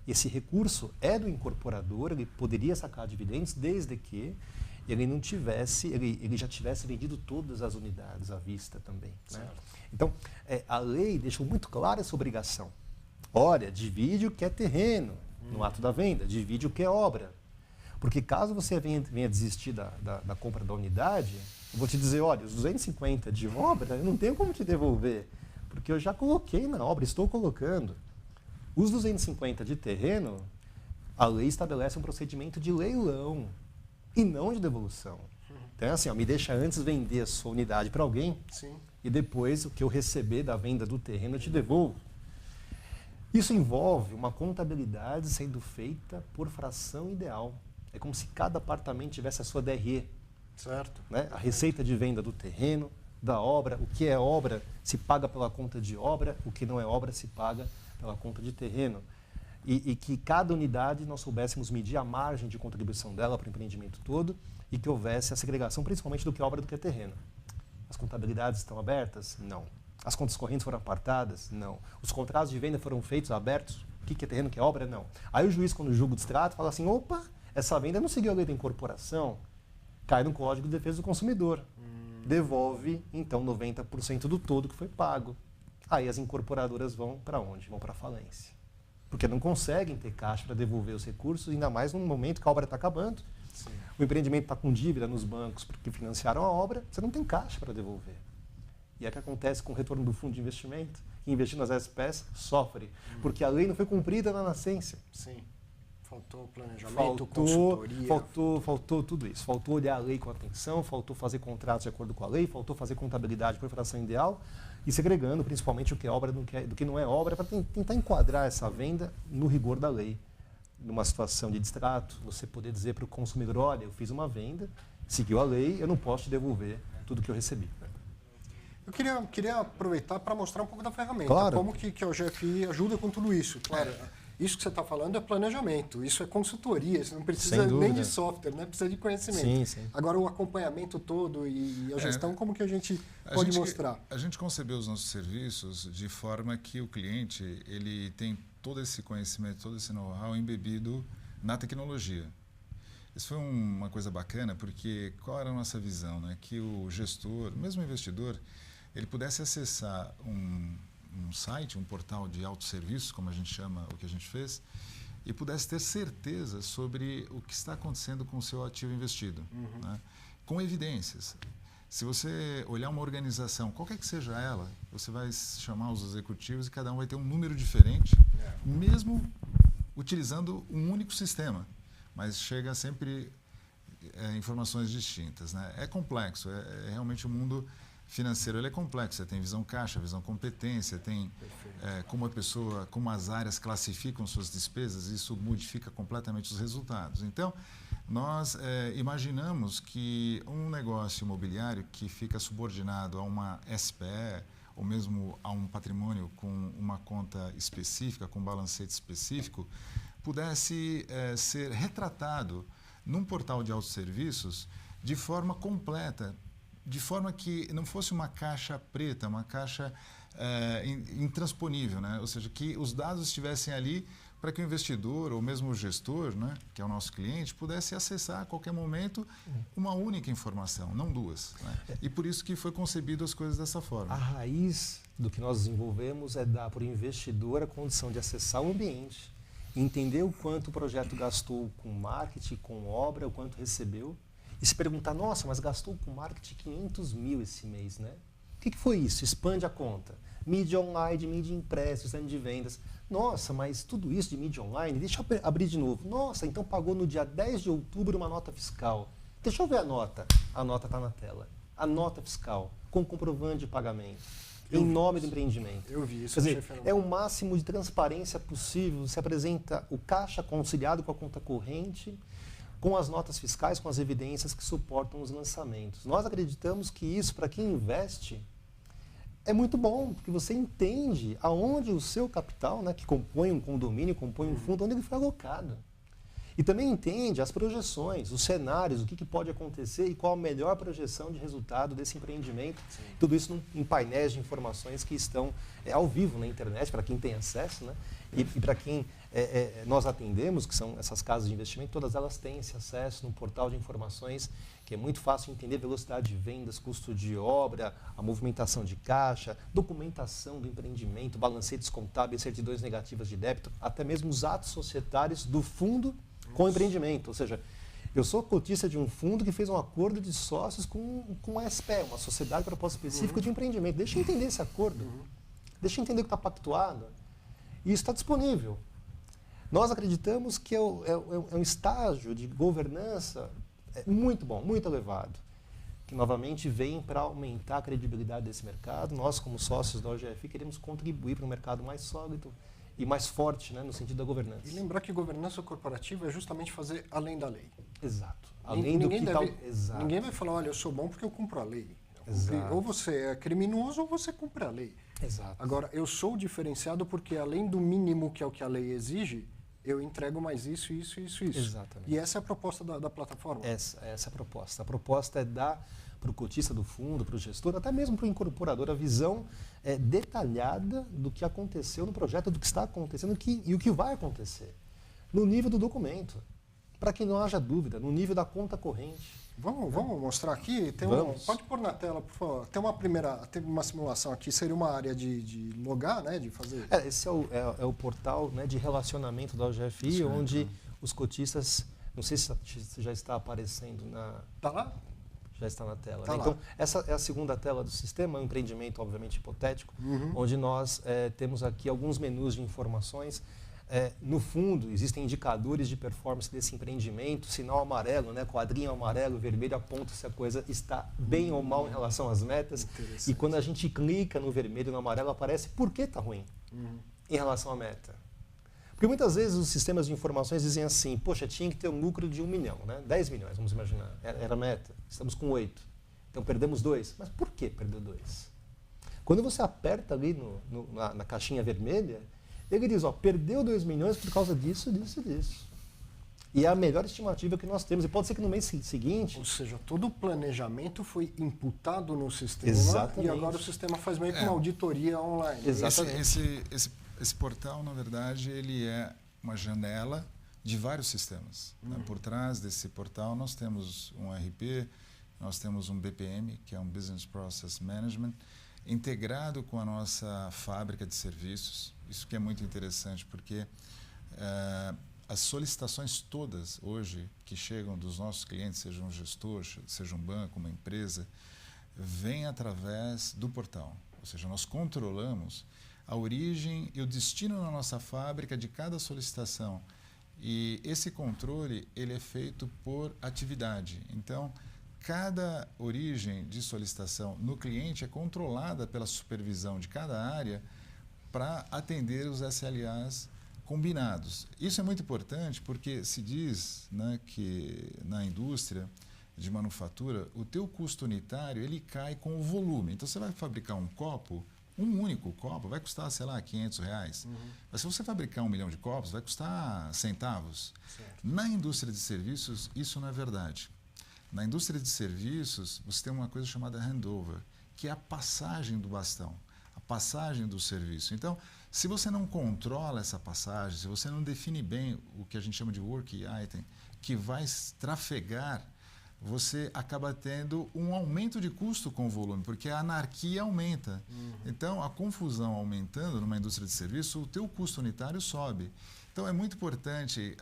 Esse recurso é do incorporador, ele poderia sacar dividendos desde que ele não tivesse, ele já tivesse vendido todas as unidades à vista também. Né? Então, a lei deixou muito clara essa obrigação. Olha, divide o que é terreno no ato da venda, divide o que é obra. Porque caso você venha desistir da compra da unidade, eu vou te dizer, olha, os 250 de obra, eu não tenho como te devolver, porque eu já coloquei na obra, estou colocando. Os 250 de terreno, a lei estabelece um procedimento de leilão e não de devolução. Então, assim, me deixa antes vender a sua unidade para alguém. Sim. E depois o que eu receber da venda do terreno eu te devolvo. Isso envolve uma contabilidade sendo feita por fração ideal. É como se cada apartamento tivesse a sua DRE. Certo. Né? A receita de venda do terreno, da obra, o que é obra se paga pela conta de obra, o que não é obra se paga pela conta de terreno. E que cada unidade nós soubéssemos medir a margem de contribuição dela para o empreendimento todo e que houvesse a segregação principalmente do que é obra e do que é terreno. As contabilidades estão abertas? Não. As contas correntes foram apartadas? Não. Os contratos de venda foram feitos, abertos? O que é terreno, o que é obra? Não. Aí o juiz, quando julga o distrato, fala assim, opa, essa venda não seguiu a lei da incorporação, cai no Código de Defesa do Consumidor. Devolve, então, 90% do todo que foi pago. Aí as incorporadoras vão para onde? Vão para a falência. Porque não conseguem ter caixa para devolver os recursos, ainda mais no momento que a obra está acabando. Sim. O empreendimento está com dívida nos bancos porque financiaram a obra, você não tem caixa para devolver. E é o que acontece com o retorno do fundo de investimento, que investiu nas SPS sofre, porque a lei não foi cumprida na nascência. Sim. Faltou planejamento, faltou tudo isso. Faltou olhar a lei com atenção, faltou fazer contratos de acordo com a lei, faltou fazer contabilidade por fração ideal e segregando principalmente o que é obra do que não é obra para tentar enquadrar essa venda no rigor da lei. Numa situação de distrato, você poder dizer para o consumidor, olha, eu fiz uma venda, seguiu a lei, eu não posso te devolver tudo que eu recebi. Eu queria aproveitar para mostrar um pouco da ferramenta, claro. Como que a GFI ajuda com tudo isso. Claro, isso que você está falando é planejamento, isso é consultoria, você não precisa nem de software, né? Precisa de conhecimento. Sim, sim. Agora, o acompanhamento todo e a gestão, como que a gente pode mostrar? A gente concebeu os nossos serviços de forma que o cliente ele tem todo esse conhecimento, todo esse know-how embebido na tecnologia. Isso foi uma coisa bacana, porque qual era a nossa visão? Né? Que o gestor, mesmo o investidor, ele pudesse acessar um site, um portal de autosserviço, como a gente chama o que a gente fez, e pudesse ter certeza sobre o que está acontecendo com o seu ativo investido, né? Com evidências. Se você olhar uma organização, qualquer que seja ela, você vai chamar os executivos e cada um vai ter um número diferente, mesmo utilizando um único sistema, mas chega sempre informações distintas, né? É complexo, é realmente o mundo financeiro, ele é complexo. Você tem visão caixa, visão competência, tem como a pessoa, como as áreas classificam suas despesas, isso modifica completamente os resultados. Então, nós imaginamos que um negócio imobiliário que fica subordinado a uma SPE ou mesmo a um patrimônio com uma conta específica, com um balancete específico, pudesse ser retratado num portal de autosserviços de forma completa, de forma que não fosse uma caixa preta, uma caixa intransponível, né? Ou seja, que os dados estivessem ali para que o investidor ou mesmo o gestor, né, que é o nosso cliente, pudesse acessar a qualquer momento uma única informação, não duas. Né? E por isso que foi concebido as coisas dessa forma. A raiz do que nós desenvolvemos é dar para o investidor a condição de acessar o ambiente, entender o quanto o projeto gastou com marketing, com obra, o quanto recebeu, e se perguntar, nossa, mas gastou com marketing 500 mil esse mês, né? O que foi isso? Expande a conta. Mídia online, mídia impressa, stand de vendas. Nossa, mas tudo isso de mídia online, deixa eu abrir de novo. Nossa, então pagou no dia 10 de outubro uma nota fiscal. Deixa eu ver a nota. A nota está na tela. A nota fiscal, com comprovante de pagamento, em nome do empreendimento. Eu vi isso. Quer dizer, é o máximo de transparência possível. Você apresenta o caixa conciliado com a conta corrente, com as notas fiscais, com as evidências que suportam os lançamentos. Nós acreditamos que isso, para quem investe, é muito bom, porque você entende aonde o seu capital, né, que compõe um condomínio, compõe um fundo, onde ele foi alocado. E também entende as projeções, os cenários, o que pode acontecer e qual a melhor projeção de resultado desse empreendimento. Sim. Tudo isso em painéis de informações que estão ao vivo na internet, para quem tem acesso, né? E para quem nós atendemos, que são essas casas de investimento, todas elas têm esse acesso no portal de informações, que é muito fácil entender velocidade de vendas, custo de obra, a movimentação de caixa, documentação do empreendimento, balancetes contábeis, certidões negativas de débito, até mesmo os atos societários do fundo com o empreendimento. Ou seja, eu sou cotista de um fundo que fez um acordo de sócios com a SPE, uma sociedade para propósito específico de empreendimento. Deixa eu entender esse acordo. Deixa eu entender o que está pactuado. E isso está disponível. Nós acreditamos que é um estágio de governança muito bom, muito elevado, que novamente vem para aumentar a credibilidade desse mercado. Nós, como sócios da OGFI, queremos contribuir para um mercado mais sólido e mais forte, né, no sentido da governança. E lembrar que governança corporativa é justamente fazer além da lei. Exato. Além do que Exato. Ninguém vai falar, olha, eu sou bom porque eu cumpro a lei. Ou você é criminoso ou você cumpre a lei. Exato. Agora, eu sou diferenciado porque além do mínimo que é o que a lei exige, eu entrego mais isso. Exatamente. E essa é a proposta da plataforma? Essa é a proposta. A proposta é dar para o cotista do fundo, para o gestor, até mesmo para o incorporador, a visão detalhada do que aconteceu no projeto, do que está acontecendo e o que vai acontecer, no nível do documento, para que não haja dúvida, no nível da conta corrente. Vamos mostrar aqui? Pode pôr na tela, por favor. Tem uma simulação aqui, seria uma área de logar, né, de fazer... Esse é o portal, né, de relacionamento da OGFI, onde os cotistas, não sei se já está aparecendo na... Está lá? Já está na tela. Tá, né? Então, essa é a segunda tela do sistema, um empreendimento, obviamente, hipotético, onde nós temos aqui alguns menus de informações. No fundo, existem indicadores de performance desse empreendimento, sinal amarelo, né, quadrinho amarelo, vermelho, aponta se a coisa está bem ou mal em relação às metas. E quando a gente clica no vermelho e no amarelo, aparece por que está ruim em relação à meta. Porque muitas vezes os sistemas de informações dizem assim, poxa, tinha que ter um lucro de 1 milhão, né? 10 milhões, vamos imaginar, era a meta, estamos com 8, então perdemos 2. Mas por que perdeu 2? Quando você aperta ali na caixinha vermelha, ele diz, perdeu 2 milhões por causa disso. E é a melhor estimativa que nós temos. E pode ser que no mês seguinte... Ou seja, todo o planejamento foi imputado no sistema. Exatamente. E agora o sistema faz meio que uma auditoria online. Exatamente. Esse portal, na verdade, ele é uma janela de vários sistemas. Né? Por trás desse portal, nós temos um RP, nós temos um BPM, que é um Business Process Management, integrado com a nossa fábrica de serviços. Isso que é muito interessante, porque as solicitações todas hoje que chegam dos nossos clientes, seja um gestor, seja um banco, uma empresa, vêm através do portal. Ou seja, nós controlamos a origem e o destino na nossa fábrica de cada solicitação. E esse controle ele é feito por atividade. Então, cada origem de solicitação no cliente é controlada pela supervisão de cada área para atender os SLAs combinados. Isso é muito importante porque se diz, né, que na indústria de manufatura, o teu custo unitário ele cai com o volume. Então, você vai fabricar um copo, um único copo vai custar, sei lá, R$500. Mas se você fabricar 1 milhão de copos, vai custar centavos. Certo. Na indústria de serviços, isso não é verdade. Na indústria de serviços, você tem uma coisa chamada handover, que é a passagem do bastão, a passagem do serviço. Então, se você não controla essa passagem, se você não define bem o que a gente chama de work item, que vai trafegar, você acaba tendo um aumento de custo com o volume, porque a anarquia aumenta. Então, a confusão aumentando numa indústria de serviço, o teu custo unitário sobe. Então, é muito importante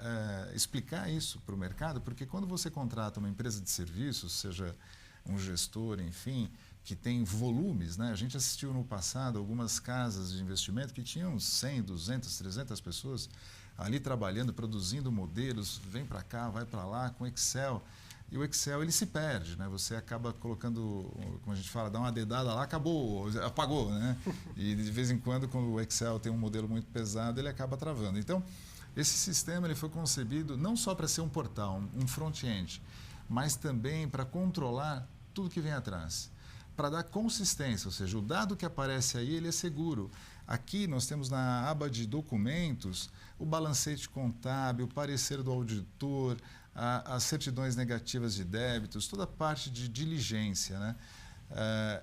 explicar isso para o mercado, porque quando você contrata uma empresa de serviços, seja um gestor, enfim, que tem volumes, né? A gente assistiu no passado algumas casas de investimento que tinham 100, 200, 300 pessoas ali trabalhando, produzindo modelos, vem para cá, vai para lá, com Excel. E o Excel ele se perde, né? Você acaba colocando, como a gente fala, dá uma dedada lá, acabou, apagou, né? E de vez em quando o Excel tem um modelo muito pesado, ele acaba travando. Então, Esse sistema ele foi concebido não só para ser um portal, um front-end, mas também para controlar tudo que vem atrás, para dar consistência, ou seja, o dado que aparece aí ele é seguro. Aqui nós temos na aba de documentos o balancete contábil, o parecer do auditor, as certidões negativas de débitos, toda a parte de diligência, né?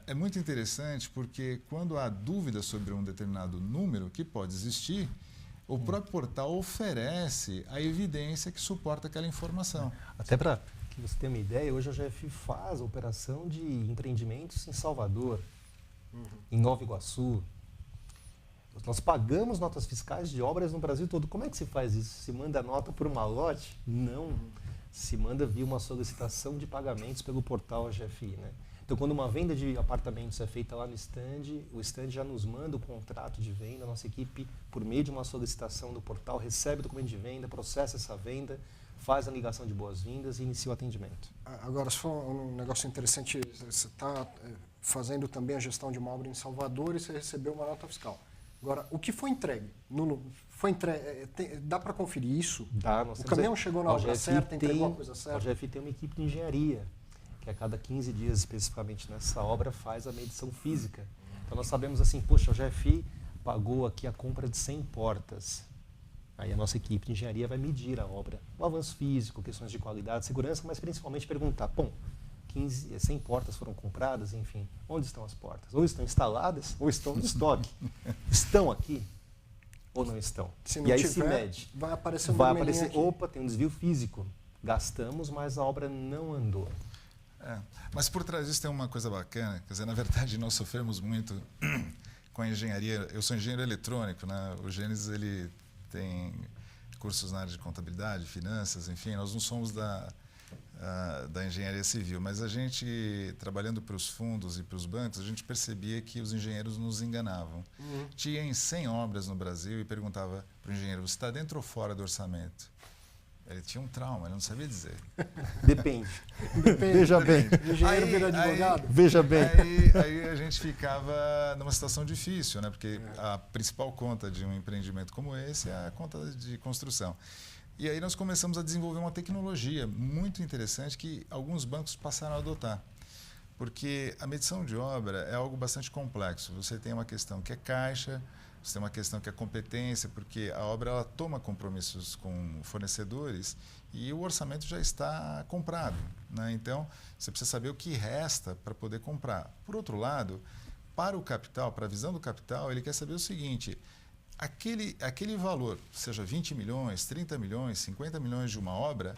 É muito interessante porque quando há dúvida sobre um determinado número, que pode existir, o próprio portal oferece a evidência que suporta aquela informação. Até para que você tenha uma ideia, hoje a GF faz a operação de empreendimentos em Salvador, em Nova Iguaçu. Nós pagamos notas fiscais de obras no Brasil todo. Como é que se faz isso? Se manda nota por malote? Não. Se manda via uma solicitação de pagamentos pelo portal GFI, né? Então, quando uma venda de apartamentos é feita lá no stand, o stand já nos manda o contrato de venda, a nossa equipe, por meio de uma solicitação do portal, recebe o documento de venda, processa essa venda, faz a ligação de boas-vindas e inicia o atendimento. Agora, só um negócio interessante, você está fazendo também a gestão de uma obra em Salvador e você recebeu uma nota fiscal. Agora, o que foi entregue? Dá para conferir isso? Dá. O caminhão chegou na obra certa, entregou a coisa certa? A GFI tem uma equipe de engenharia, que a cada 15 dias, especificamente nessa obra, faz a medição física. Então, nós sabemos assim, poxa, a GFI pagou aqui a compra de 100 portas. Aí a nossa equipe de engenharia vai medir a obra. O avanço físico, questões de qualidade, segurança, mas principalmente perguntar, 100 portas foram compradas, enfim, onde estão as portas? Ou estão instaladas, ou estão no estoque. Estão aqui ou não estão? Se não e aí tiver, se mede. Vai aparecer aqui. Opa, tem um desvio físico. Gastamos, mas a obra não andou. Mas por trás disso tem uma coisa bacana, quer dizer, na verdade nós sofremos muito com a engenharia. Eu sou engenheiro eletrônico, né? O Gênesis ele tem cursos na área de contabilidade, finanças, enfim, nós não somos da engenharia civil, mas a gente, trabalhando para os fundos e para os bancos, a gente percebia que os engenheiros nos enganavam. Tinha 100 obras no Brasil e perguntava para o engenheiro, você está dentro ou fora do orçamento? Ele tinha um trauma, ele não sabia dizer. Depende. Veja bem. O engenheiro vira advogado? Veja bem. Aí a gente ficava numa situação difícil, né? Porque a principal conta de um empreendimento como esse é a conta de construção. E aí nós começamos a desenvolver uma tecnologia muito interessante que alguns bancos passaram a adotar. Porque a medição de obra é algo bastante complexo. Você tem uma questão que é caixa, você tem uma questão que é competência, porque a obra ela toma compromissos com fornecedores e o orçamento já está comprado, né? Então, você precisa saber o que resta para poder comprar. Por outro lado, para o capital, para a visão do capital, ele quer saber o seguinte, aquele valor, seja 20 milhões, 30 milhões, 50 milhões de uma obra,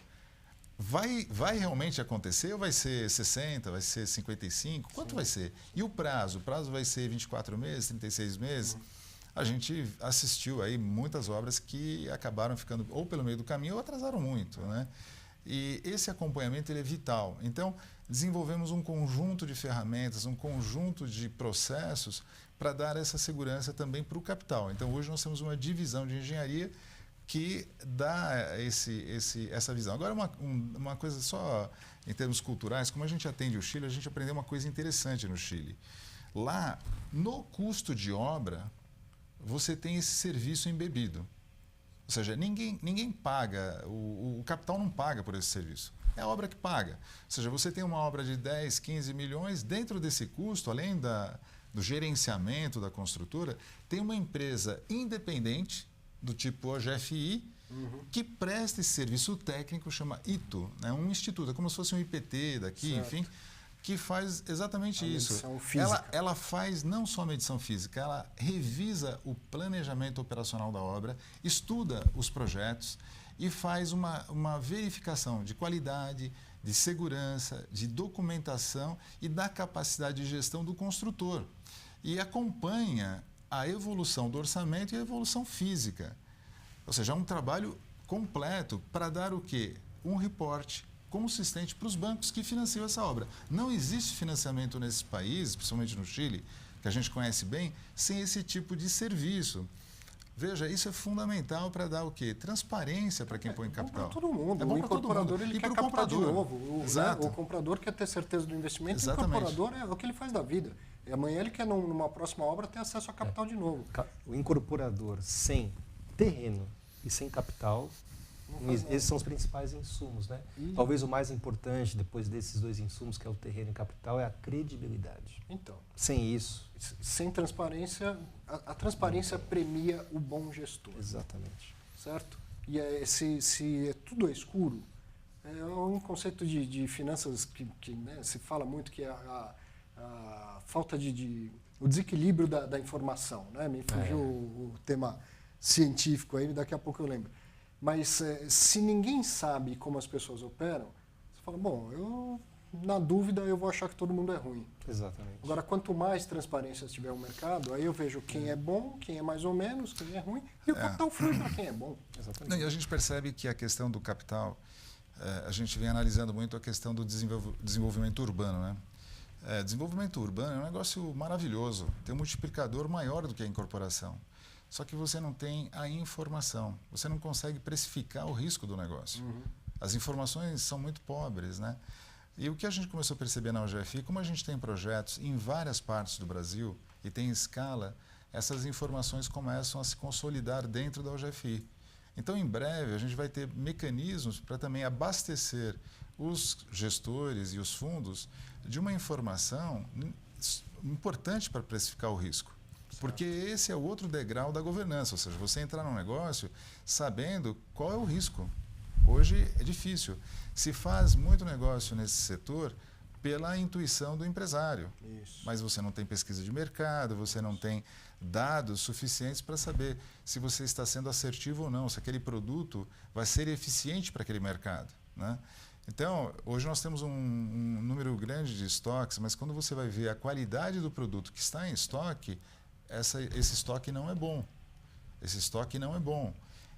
vai realmente acontecer ou vai ser 60, vai ser 55? Quanto vai ser? E o prazo? O prazo vai ser 24 meses, 36 meses? A gente assistiu aí muitas obras que acabaram ficando ou pelo meio do caminho ou atrasaram muito, né? E esse acompanhamento ele é vital. Então, desenvolvemos um conjunto de ferramentas, um conjunto de processos para dar essa segurança também para o capital. Então, hoje nós temos uma divisão de engenharia que dá essa visão. Agora, uma coisa só em termos culturais, como a gente atende o Chile, a gente aprendeu uma coisa interessante no Chile. Lá, no custo de obra, você tem esse serviço embebido. Ou seja, ninguém paga, o capital não paga por esse serviço. É a obra que paga. Ou seja, você tem uma obra de 10, 15 milhões, dentro desse custo, além do gerenciamento da construtora, tem uma empresa independente, do tipo OGFI, que presta esse serviço técnico, chama ITO, né? Um instituto, é como se fosse um IPT daqui, certo. Enfim, que faz exatamente isso. Medição física. Ela faz não só a medição física, ela revisa o planejamento operacional da obra, estuda os projetos e faz uma verificação de qualidade, de segurança, de documentação e da capacidade de gestão do construtor. E acompanha a evolução do orçamento e a evolução física. Ou seja, é um trabalho completo para dar o quê? Um reporte consistente para os bancos que financiam essa obra. Não existe financiamento nesses países, principalmente no Chile, que a gente conhece bem, sem esse tipo de serviço. Veja, isso é fundamental para dar o quê? Transparência para quem põe capital. É bom para todo mundo. É bom o incorporador ele quer captar de novo. O comprador quer ter certeza do investimento. Exatamente. O incorporador é o que ele faz da vida. E amanhã ele quer, numa próxima obra, ter acesso a capital de novo. O incorporador sem terreno e sem capital, esses são os principais insumos, né? E... Talvez o mais importante, depois desses dois insumos, que é o terreno e capital, é a credibilidade. Então, Sem isso... sem transparência, a transparência premia o bom gestor. Exatamente. Certo? E se tudo é escuro, é um conceito de finanças que né, se fala muito, que é a falta o desequilíbrio da informação. Né? Me fugiu o tema científico aí, daqui a pouco eu lembro. Mas se ninguém sabe como as pessoas operam, você fala, bom, na dúvida eu vou achar que todo mundo é ruim. Exatamente. Agora, quanto mais transparência tiver no mercado, aí eu vejo quem é bom, quem é mais ou menos, quem é ruim, e o capital flui para quem é bom. Exatamente. Não, e a gente percebe que a questão do capital, a gente vem analisando muito a questão do desenvolvimento urbano, né? Desenvolvimento urbano é um negócio maravilhoso, tem um multiplicador maior do que a incorporação. Só que você não tem a informação, você não consegue precificar o risco do negócio. As informações são muito pobres, né? E o que a gente começou a perceber na UGFI, como a gente tem projetos em várias partes do Brasil e tem escala, essas informações começam a se consolidar dentro da UGFI. Então, em breve, a gente vai ter mecanismos para também abastecer os gestores e os fundos de uma informação importante para precificar o risco. Porque esse é o outro degrau da governança, ou seja, você entrar num negócio sabendo qual é o risco. Hoje é difícil. Se faz muito negócio nesse setor pela intuição do empresário. Isso. Mas você não tem pesquisa de mercado, você não tem dados suficientes para saber se você está sendo assertivo ou não, se aquele produto vai ser eficiente para aquele mercado, né? Então, hoje nós temos um número grande de estoques, mas quando você vai ver a qualidade do produto que está em estoque, esse estoque não é bom. Esse estoque não é bom.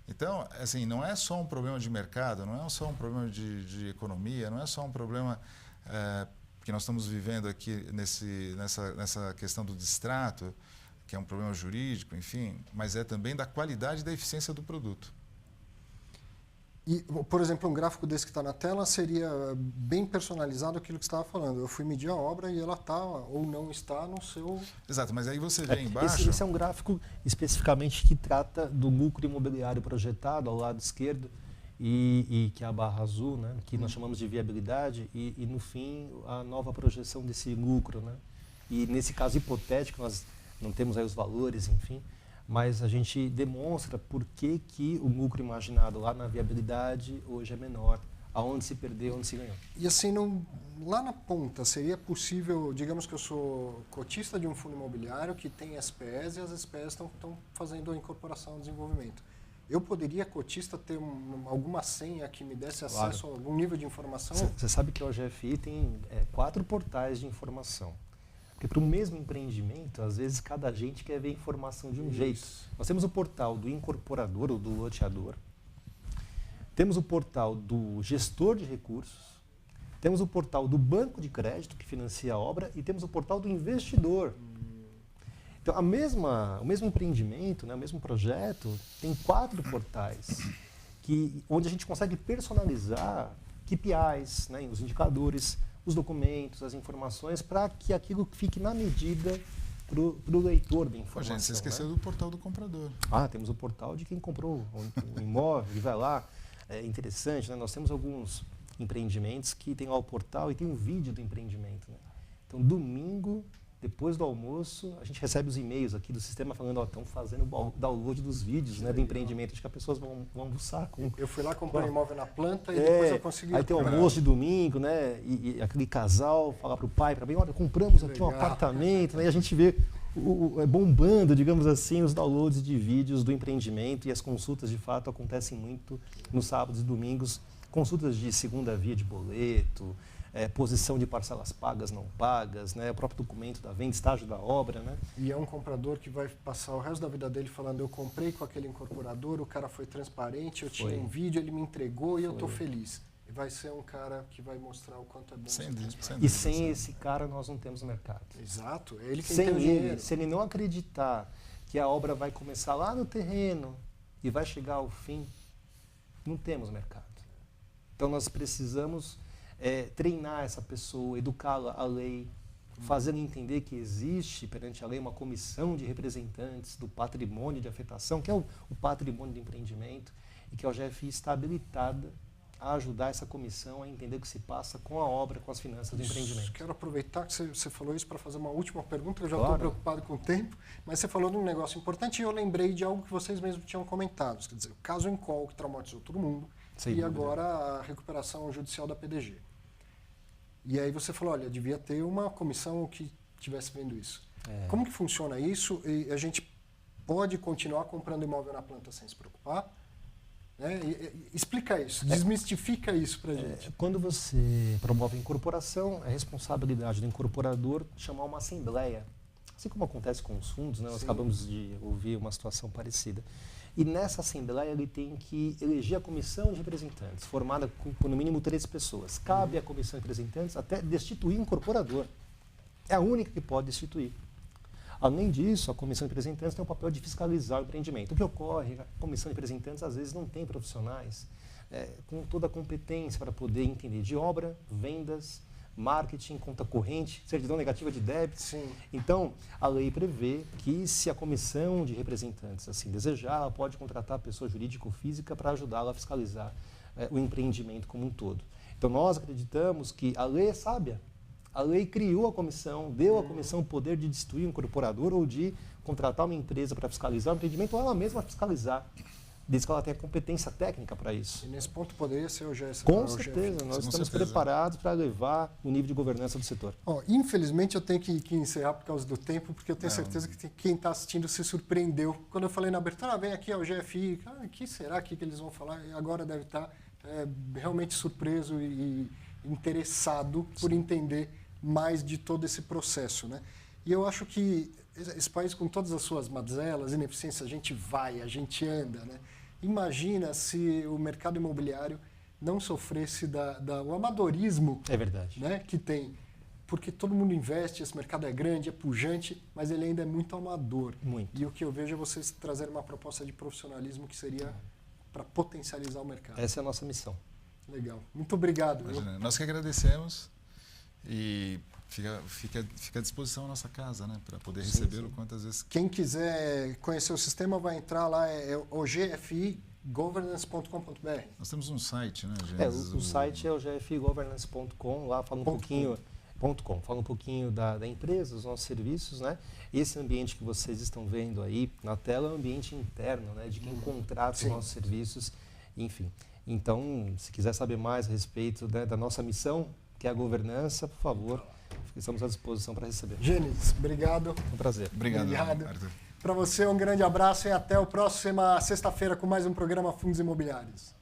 Então, assim, não é só um problema de mercado, não é só um problema de economia, não é só um problema que nós estamos vivendo aqui nessa questão do distrato, que é um problema jurídico, enfim, mas é também da qualidade e da eficiência do produto. E, por exemplo, um gráfico desse que está na tela seria bem personalizado aquilo que você estava falando. Eu fui medir a obra e ela está ou não está no seu... Exato, mas aí você vê embaixo... Esse é um gráfico especificamente que trata do lucro imobiliário projetado ao lado esquerdo e que é a barra azul, né, que nós chamamos de viabilidade e, no fim, a nova projeção desse lucro, né? E, nesse caso hipotético, nós não temos aí os valores, enfim... Mas a gente demonstra por que o lucro imaginado lá na viabilidade hoje é menor, aonde se perdeu, onde se ganhou. E assim, lá na ponta, seria possível, digamos que eu sou cotista de um fundo imobiliário que tem SPEs e as SPEs estão fazendo a incorporação ao desenvolvimento. Eu poderia, cotista, ter alguma senha que me desse acesso a algum nível de informação? Você sabe que a OGFI tem 4 portais de informação. Porque para o mesmo empreendimento, às vezes cada agente quer ver informação de um jeito. Nós temos o portal do incorporador ou do loteador, temos o portal do gestor de recursos, temos o portal do banco de crédito que financia a obra e temos o portal do investidor. Então, o mesmo empreendimento, né, o mesmo projeto, tem 4 portais onde a gente consegue personalizar KPIs, né, os indicadores, os documentos, as informações, para que aquilo fique na medida para o leitor da informação. Gente, você esqueceu, né, do portal do comprador. Temos o portal de quem comprou um imóvel e vai lá. É interessante, né? Nós temos alguns empreendimentos que tem lá o portal e tem um vídeo do empreendimento, né? Então, domingo, depois do almoço, a gente recebe os e-mails aqui do sistema falando, estão fazendo o download dos vídeos, né, do empreendimento. Acho que as pessoas vão almoçar com... Eu fui lá comprar um imóvel na planta e depois eu consegui... Aí tem o almoço de domingo, né, e aquele casal falar para o pai, para mim, olha, compramos aqui um apartamento, né, e a gente vê bombando, digamos assim, os downloads de vídeos do empreendimento e as consultas, de fato, acontecem muito nos sábados e domingos. Consultas de segunda via de boleto, posição de parcelas pagas, não pagas, né? O próprio documento da venda, estágio da obra, né? E é um comprador que vai passar o resto da vida dele falando, eu comprei com aquele incorporador, o cara foi transparente, eu tinha um vídeo, ele me entregou e eu estou feliz. E vai ser um cara que vai mostrar o quanto é bom ser transparente. E sem esse cara nós não temos mercado. Exato, é ele quem sem tem o dinheiro. Se ele não acreditar que a obra vai começar lá no terreno e vai chegar ao fim, não temos mercado. Então nós precisamos treinar essa pessoa, educá-la à lei, fazendo entender que existe perante a lei uma comissão de representantes do patrimônio de afetação, que é o patrimônio do empreendimento, e que a OGFI está habilitada a ajudar essa comissão a entender o que se passa com a obra, com as finanças do empreendimento. Quero aproveitar que você falou isso para fazer uma última pergunta, eu já Claro. estou preocupado com o tempo, mas você falou de um negócio importante e eu lembrei de algo que vocês mesmos tinham comentado, quer dizer, o caso Encol, que traumatizou todo mundo, Sem e dúvida. agora a recuperação judicial da PDG. E aí você falou, olha, devia ter uma comissão que estivesse vendo isso. Como que funciona isso? E a gente pode continuar comprando imóvel na planta sem se preocupar? Né? Explica isso, desmistifica isso para a gente. Quando você promove a incorporação, é responsabilidade do incorporador chamar uma assembleia. Assim como acontece com os fundos, né? Nós acabamos de ouvir uma situação parecida. E nessa assembleia ele tem que eleger a comissão de representantes, formada por no mínimo 3 pessoas. Cabe à comissão de representantes até destituir o incorporador. É a única que pode destituir. Além disso, a comissão de representantes tem o papel de fiscalizar o empreendimento. O que ocorre? A comissão de representantes às vezes não tem profissionais com toda a competência para poder entender de obra, vendas, marketing, conta corrente, certidão negativa de débito. Sim. Então, a lei prevê que se a comissão de representantes assim desejar, ela pode contratar a pessoa jurídica ou física para ajudá-la a fiscalizar o empreendimento como um todo. Então, nós acreditamos que a lei é sábia. A lei criou a comissão, deu à comissão o poder de destituir um incorporador ou de contratar uma empresa para fiscalizar o empreendimento ou ela mesma fiscalizar, desde que ela tenha competência técnica para isso. E nesse ponto poderia ser o GS. Com certeza, nós estamos preparados para levar o nível de governança do setor. Infelizmente eu tenho que encerrar por causa do tempo, porque eu tenho certeza que quem está assistindo se surpreendeu. Quando eu falei na abertura, vem aqui ao GFI, o que será que eles vão falar? E agora deve estar realmente surpreso e interessado por entender mais de todo esse processo, né? E eu acho que esse país, com todas as suas mazelas, ineficiências, a gente vai, a gente anda, né? Imagina se o mercado imobiliário não sofresse do amadorismo, É verdade. né, que tem. Porque todo mundo investe, esse mercado é grande, é pujante, mas ele ainda é muito amador. Muito. E o que eu vejo é vocês trazerem uma proposta de profissionalismo que seria para potencializar o mercado. Essa é a nossa missão. Legal. Muito obrigado. Imagina, nós que agradecemos e fica à disposição a nossa casa, né, para poder recebê-lo quantas vezes. Quem quiser conhecer o sistema vai entrar lá, é ogfigovernance.com.br. Nós temos um site, né, O site é o gfigovernance.com, lá fala um pouquinho da empresa, dos nossos serviços, né? Esse ambiente que vocês estão vendo aí na tela é um ambiente interno, né, de quem contrata os nossos serviços, enfim. Então, se quiser saber mais a respeito, né, da nossa missão, que é a governança, por favor, estamos à disposição para receber. Gênesis, obrigado. É um prazer. Obrigado. Para você, um grande abraço e até a próxima sexta-feira com mais um programa Fundos Imobiliários.